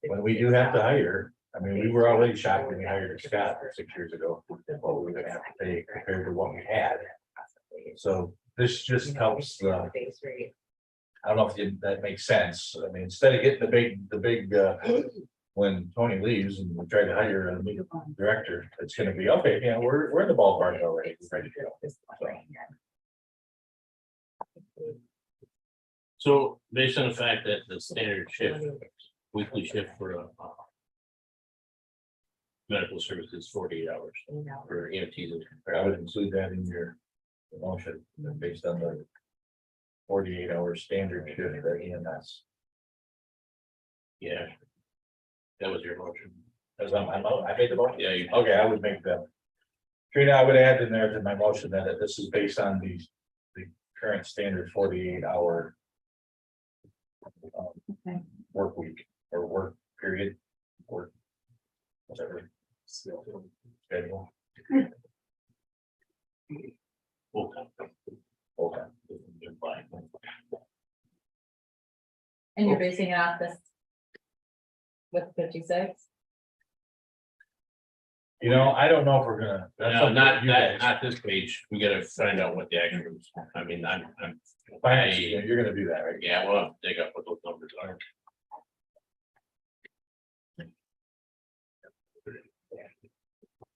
when we do have to hire, I mean, we were already shocked when we hired Scott 6 years ago, what we were gonna have to pay compared to what we had. So this just helps the. I don't know if that makes sense. I mean, instead of getting the big, when Tony leaves and we try to hire a new director, it's gonna be, okay, yeah, we're in the ballpark already. We're ready to go. So based on the fact that the standard shift, weekly shift for a. Medical services 48 hours for EMTs. I would include that in your motion based on the 48-hour standard shift at EMS. Yeah. That was your motion. As I made the motion. Yeah, you- Okay, I would make that. Trina, I would add in there to my motion that this is based on the current standard 48-hour work week or work period, or whatever. Schedule. Full time. Okay. And you're basing it off this. With 56? You know, I don't know if we're gonna. that's No, up not to you guys. not this page. We gotta find out what the actual, I mean, I'm, Finance, you're gonna do that, right? yeah, we'll have to dig up what those numbers are.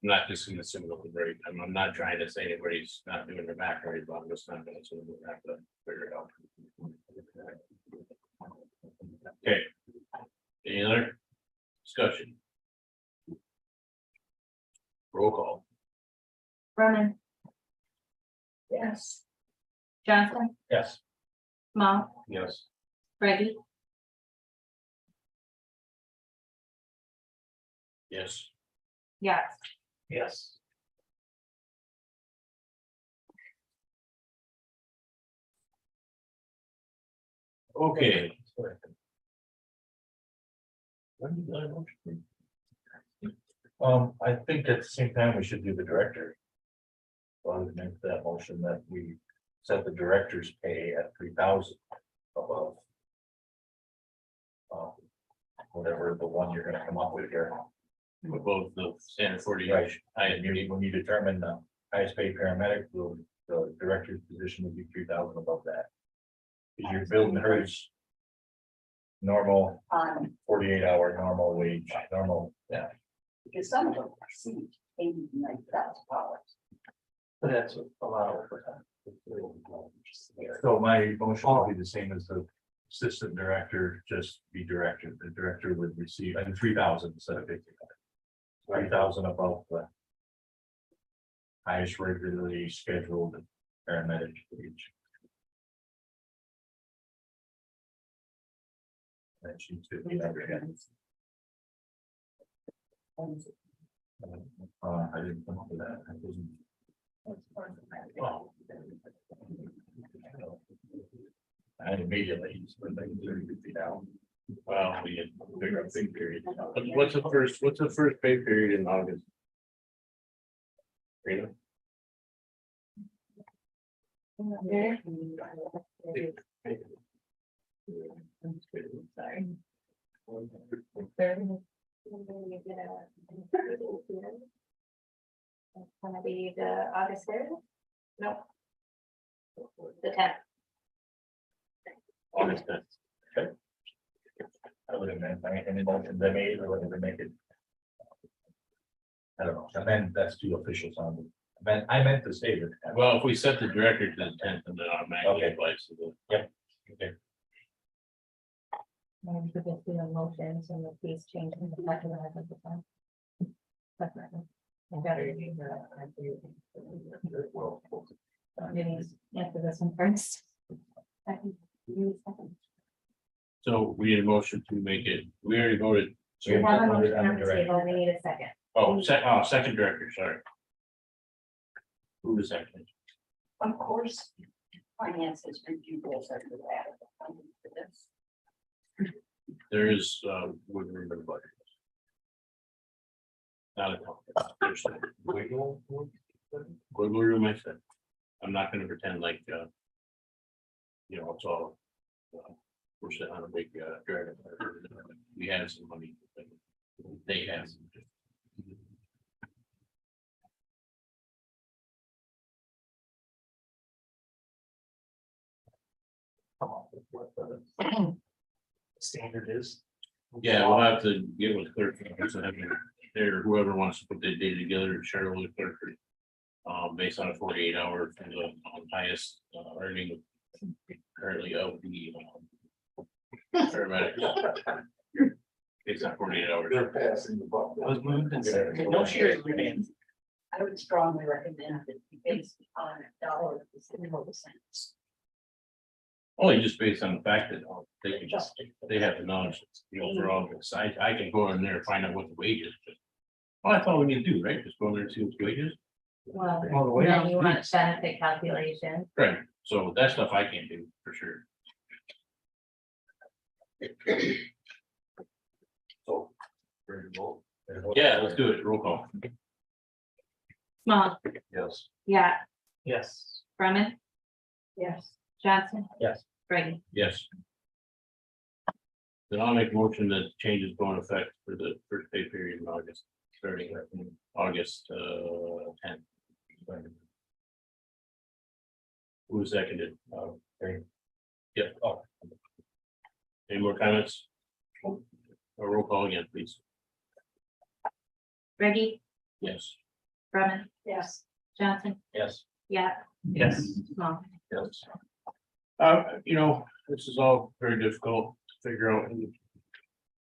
I'm not just gonna assume looking right. I'm not trying to say anybody's not doing their back right, but I'm just not gonna assume we have to figure it out. Okay. Any other discussion? Roll call. Brumman, Yes. Johnson, Yes. Small, Yes. Reggie, Yes. yes. Yes. Okay. I think at the same time, we should do the director. So I would make that motion that we set the director's pay at 3,000 above. Whatever the one you're gonna come up with here. Above the standard 40. Right, and when you determine the highest paid paramedic, the director's position would be 3,000 above that. If you're building hers. Normal, 48-hour normal wage, normal, yeah. Because some of them receive $89,000. But that's a lot of overtime. So my motion will be the same as the assistant director, just be director. The director would receive, 3,000 instead of 50. 3,000 above the highest regularly scheduled paramedic wage. And she took the other hand. I didn't come up with that. I wasn't. Oh. And immediately, but they can be down. Well, we had figure out big period. What's the first pay period in August? Rita? Sorry. It's gonna be the August 3rd? No. The 10th. August 10th. Okay. I would have meant, any motions I made, or whether they make it. I don't know, and then that's two officials on it. I meant to say that. Well, if we set the director to the 10th, and then automatically Okay. applies to the. Yep. Okay. Maybe we could just do a motion, so the fees change in the back of the head of the phone. Definitely. I better do that. Maybe after this one first. I can do second. So we need a motion to make it, we already voted. We have a motion on the table, we need a second. Second director, sorry. Who was second? Of course, finances review goes under that. For this. There is, would remember the budget. Not a conflict. There's some wiggle room, I said. I'm not gonna pretend like, it's all. We're sitting on a big, dragon. We have some money. They have. Some. Standard is. Yeah, we'll have to get with clerk. There, whoever wants to put their data together, share with the clerk. Based on a 48-hour from the highest earning currently of the paramedics. Based on 48 hours. They're passing the buck. I was moved and said, no shares remains. I would strongly recommend that be based on $1 cents. Only just based on the fact that they have the knowledge, for all of this. I can go in there and find out what the wage is. Well, that's all we need to do, right? Just go in there and see what the wage is. Well, All the way then up. you want benefit calculation. Right, so that stuff I can't do for sure. So. ready to vote? Yeah, let's do it. Roll call. Small, Yes. yeah, Yes. Brumman, Yes. Johnson. Yes. Brady. Yes. Then I'll make a motion that changes go into effect for the first pay period in August, starting in August 10th. Who seconded? Yep. Oh. Any more comments? A roll call again, please. Brady, Yes. Brumman, Yes. Johnson, Yes. yeah, Yes. Small. Yes. This is all very difficult to figure out.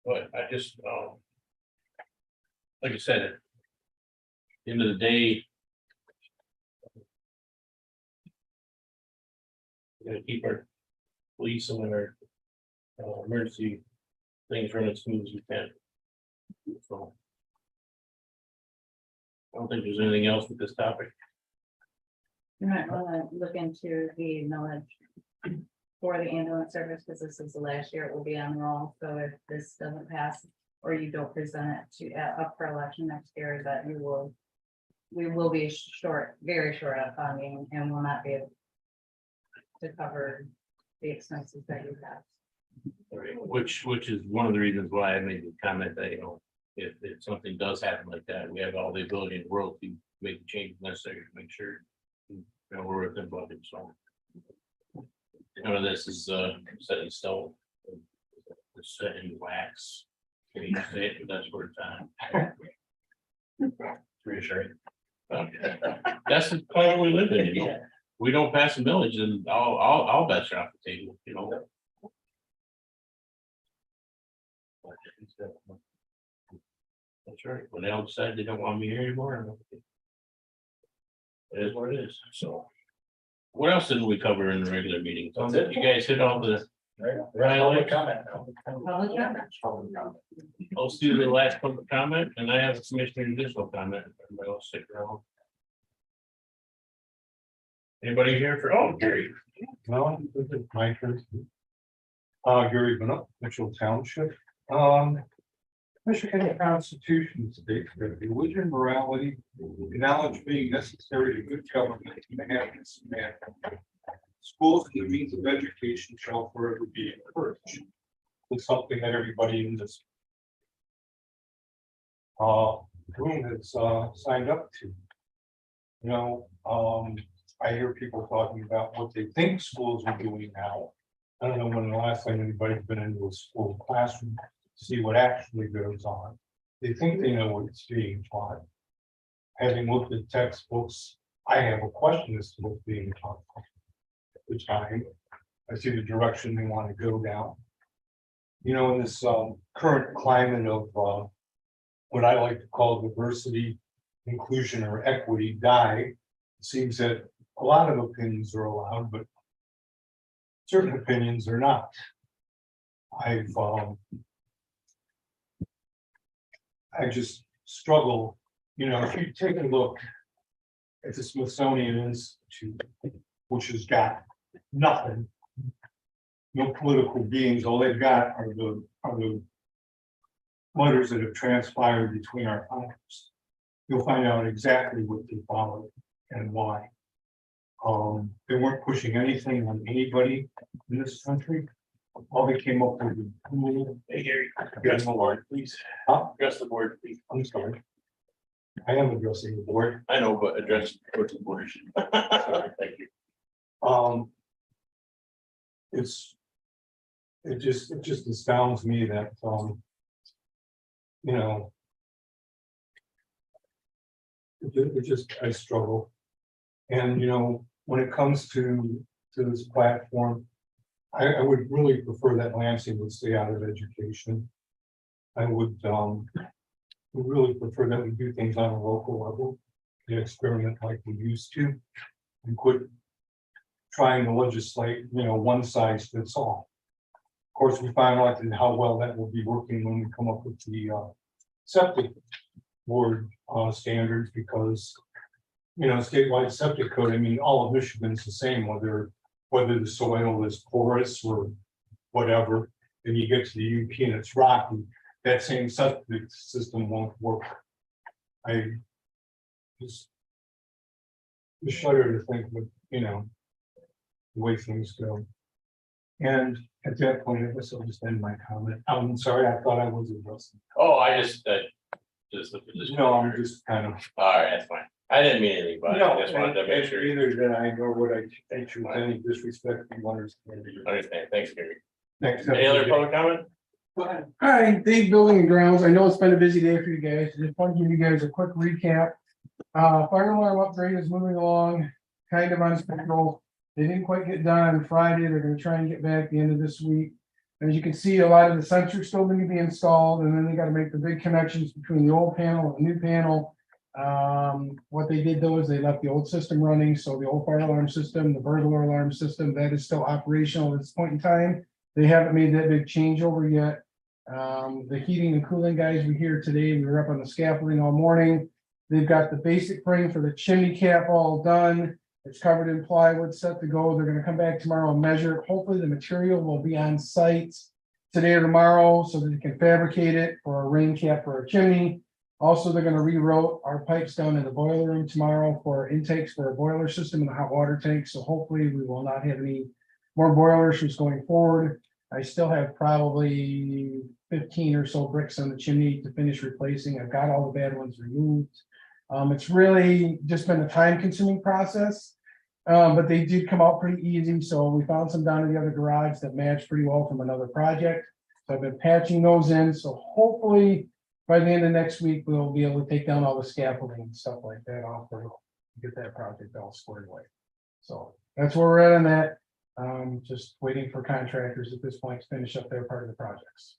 But I just, like I said, at the end of the day. We're gonna keep our police and our emergency things running as smooth as we can. So. I don't think there's anything else with this topic. You might wanna look into the knowledge for the ambulance service, because this is the last year it will be on the roll, so if this doesn't pass. Or you don't present it to up for election next year, that you will we will be short, very short of funding and will not be able to cover the expenses that you have. Which is one of the reasons why I made the comment that, if something does happen like that, we have all the ability in the world to make the change necessary to make sure, we're within budget, so. None of this is, set in stone. It's set in wax. Can you say it, but that's where it's on. Reassuring. That's the climate we live in, We don't pass a millage and all bets are off the table, That's right. When they all decide they don't want me here anymore. It is what it is, so. What else didn't we cover in the regular meeting? That's it. You guys hit all the, Public comment. Public comment. let's do the last public comment, and I have a commissioner additional comment. Everybody else stick around. Anybody here for, Gary? No, this is my turn. Gary Benoit, Mitchell Township. Michigan Constitution states that religion, morality, and knowledge being necessary to good government and the happiness of man. Schools and the means of education shall forever be encouraged. It's something that everybody in this room has signed up to. I hear people talking about what they think schools are doing now. I don't know when the last time anybody's been into a school classroom to see what actually goes on. They think they know what's being taught. Having looked at textbooks, I have a question as to what's being taught. At the time, I see the direction they want to go down. In this current climate of what I like to call diversity, inclusion, or equity die, it seems that a lot of opinions are allowed, but certain opinions are not. I just struggle, if you take a look at the Smithsonian Institute, which has got nothing, no political beings, all they've got are the letters that have transpired between our fathers. You'll find out exactly what they followed and why. They weren't pushing anything on anybody in this country. All they came up with. Hey, Gary, address the board, please. Address the board, please. I'm sorry. I am addressing the board. I know, but address the board. Thank you. It just astounds me that, I struggle. And, when it comes to this platform, I would really prefer that Lansing would stay out of education. I would really prefer that we do things on a local level, the experiment like we used to, and quit trying to legislate, one size fits all. Of course, we find out how well that will be working when we come up with the septic board standards, because statewide septic code, all of Michigan is the same, whether the soil is porous or whatever, and you get to the UP and it's rocky, that same septic system won't work. I just shudder to think of, the way things go. And at that point, I guess I'll just end my comment. I'm sorry, I thought I was addressing. I just No, I'm just kind of. All right, that's fine. I didn't mean anything, but I just wanted to make sure. Either did I, nor would I choose any disrespect you understand. Understand. Thanks, Gary. Thanks. Any other public comment? Hi, Dave, Building and Grounds. I know it's been a busy day for you guys. Just want to give you guys a quick recap. Fire alarm upgrade is moving along, kind of on schedule. They didn't quite get done on Friday. They're gonna try and get back the end of this week. As you can see, a lot of the sensors still need to be installed, and then they gotta make the big connections between the old panel and the new panel. What they did though is they left the old system running, so the old fire alarm system, the burglar alarm system, that is still operational at this point in time. They haven't made that big changeover yet. The heating and cooling guys were here today. We were up on the scaffolding all morning. They've got the basic frame for the chimney cap all done. It's covered in plywood, set to go. They're gonna come back tomorrow and measure it. Hopefully the material will be on site today or tomorrow so that they can fabricate it for a rain cap for a chimney. Also, they're gonna reroute our pipes down in the boiler room tomorrow for intakes for a boiler system and a hot water tank, so hopefully we will not have any more boiler issues going forward. I still have probably 15 or so bricks on the chimney to finish replacing. I've got all the bad ones removed. It's really just been a time consuming process. But they did come out pretty easy, so we found some down in the other garage that matched pretty well from another project. So I've been patching those in, so hopefully by the end of next week, we'll be able to take down all the scaffolding and stuff like that off the roof. Get that project all squared away. So that's where we're at on that. Just waiting for contractors at this point to finish up their part of the projects.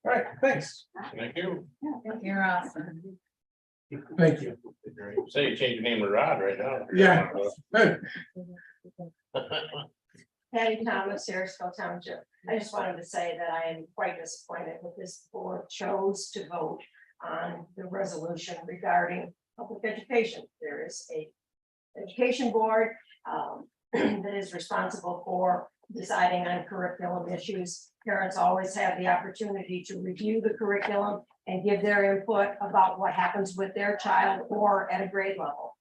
All right, thanks. Thank you. You're awesome. Thank you. Say you change the name of Rod right now. Yeah. Patty Thomas, Harrisville Township. I just wanted to say that I am quite disappointed that this board chose to vote on the resolution regarding public education. There is a education board that is responsible for deciding on curriculum issues. Parents always have the opportunity to review the curriculum and give their input about what happens with their child or at a grade level.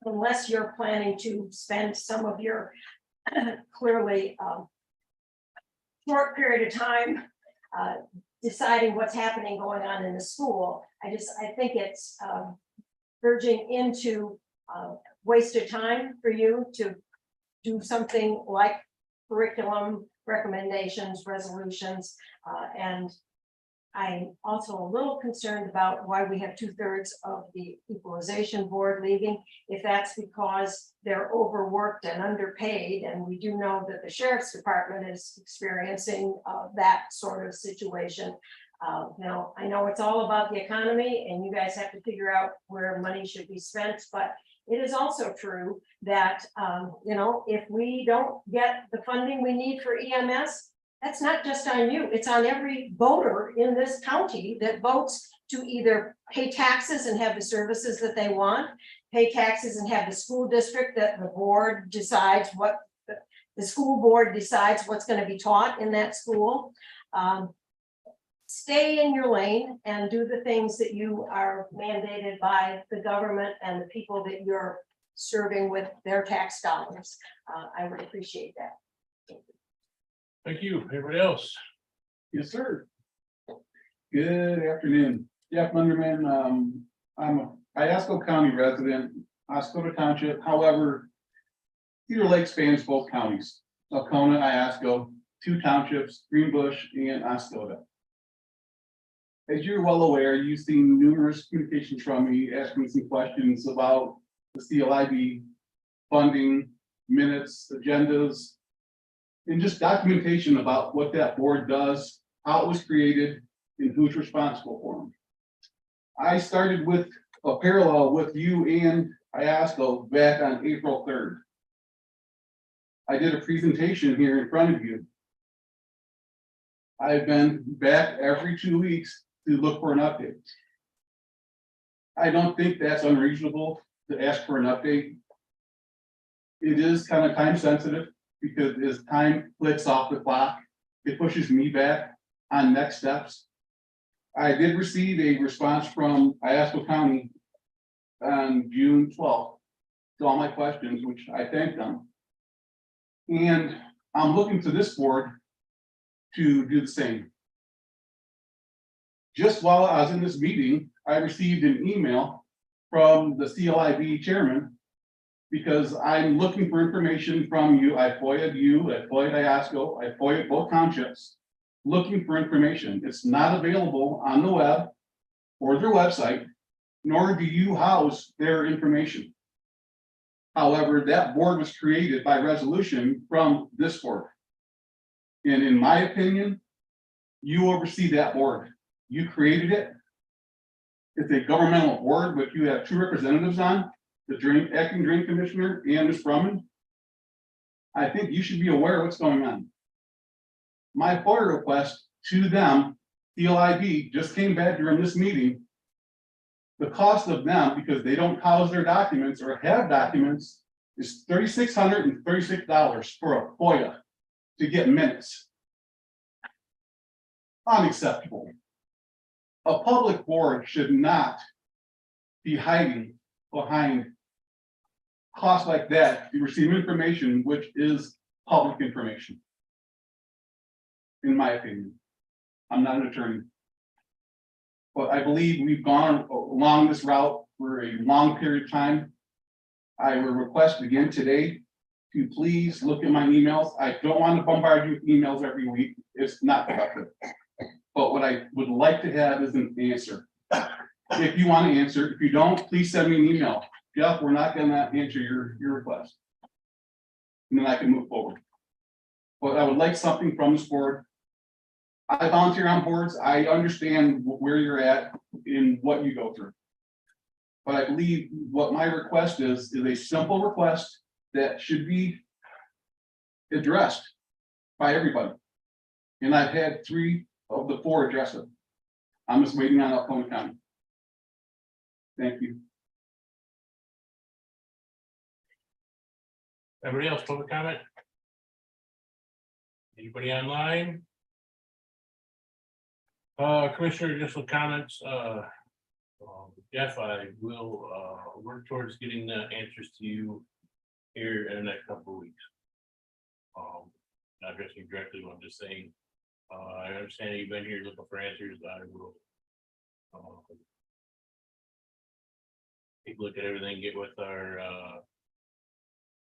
Unless you're planning to spend some of your clearly short period of time deciding what's happening going on in the school, I think it's verging into wasted time for you to do something like curriculum recommendations, resolutions, and I'm also a little concerned about why we have 2/3 of the equalization board leaving. If that's because they're overworked and underpaid, and we do know that the sheriff's department is experiencing that sort of situation. Now, I know it's all about the economy and you guys have to figure out where money should be spent, but it is also true that, if we don't get the funding we need for EMS, that's not just on you, it's on every voter in this county that votes to either pay taxes and have the services that they want, pay taxes and have the school district that the board decides what, the school board decides what's going to be taught in that school. Stay in your lane and do the things that you are mandated by the government and the people that you're serving with their tax dollars. I would appreciate that. Thank you. Everybody else? Yes, sir. Good afternoon. Jeff Munderman. I'm a Iosco County resident, Oscoda Township. However, Cedar Lake spans both counties, Alcona, Iosco, 2 townships, Greenbush and Oscoda. As you're well aware, you've seen numerous communications from me asking some questions about the CLIB funding, minutes, agendas, and just documentation about what that board does, how it was created, and who's responsible for them. I started with a parallel with you and Iosco back on April 3rd. I did a presentation here in front of you. I've been back every 2 weeks to look for an update. I don't think that's unreasonable to ask for an update. It is kind of time sensitive because as time clicks off the clock, it pushes me back on next steps. I did receive a response from Iosco County on June 12th to all my questions, which I thanked them. And I'm looking to this board to do the same. Just while I was in this meeting, I received an email from the CLIB chairman because I'm looking for information from you. I FOIA'd you, I FOIA'd Iosco, I FOIA'd both townships, looking for information. It's not available on the web or their website, nor do you house their information. However, that board was created by resolution from this board. And in my opinion, you oversee that board. You created it. It's a governmental board, but you have 2 representatives on, the acting drain commissioner and Ms. Brumman. I think you should be aware of what's going on. My FOIA request to them, CLIB, just came back during this meeting. The cost of them, because they don't house their documents or have documents, is $3,636 for a FOIA to get minutes. Unacceptable. A public board should not be hiding behind costs like that to receive information which is public information. In my opinion. I'm not an attorney. But I believe we've gone along this route for a long period of time. I will request again today to please look at my emails. I don't want to bombard you with emails every week. It's not productive. But what I would like to have is an answer. If you want to answer, if you don't, please send me an email. Jeff, we're not gonna answer your request. And then I can move forward. But I would like something from this board. I volunteer on boards. I understand where you're at in what you go through. But I believe what my request is a simple request that should be addressed by everybody. And I've had 3 of the 4 address it. I'm just waiting on Alcona County. Thank you. Everybody else, public comment? Anybody online? Commissioner, additional comments, Jeff, I will, work towards getting the answers to you here in the next couple of weeks. Not addressing you directly, but I'm just saying, I understand you've been here looking for answers, I will. Take a look at everything, get with our,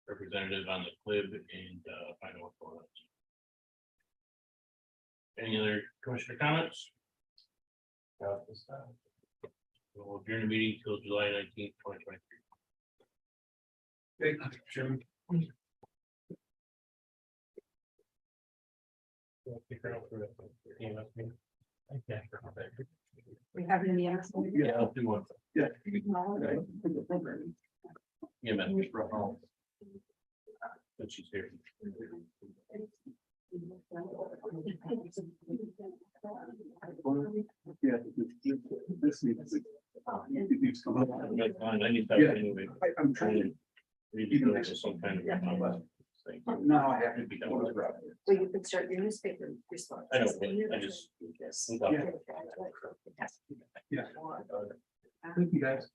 representative on the CLIB and, find out what's going on. Any other commissioner comments? We'll adjourn the meeting till July 19th, 2023. Thank you, Chairman. We have any others? Yeah, I'll do one. Yeah. Yeah, man. But she's here. Yeah. This needs to come up. That's fine, I need that Yeah. anyway. I'm trying. We need to go to some kind of. Thing. No, I have It'd be done with it. Well, you can start your newspaper response. I know, but I just. Yeah. Thank you, guys.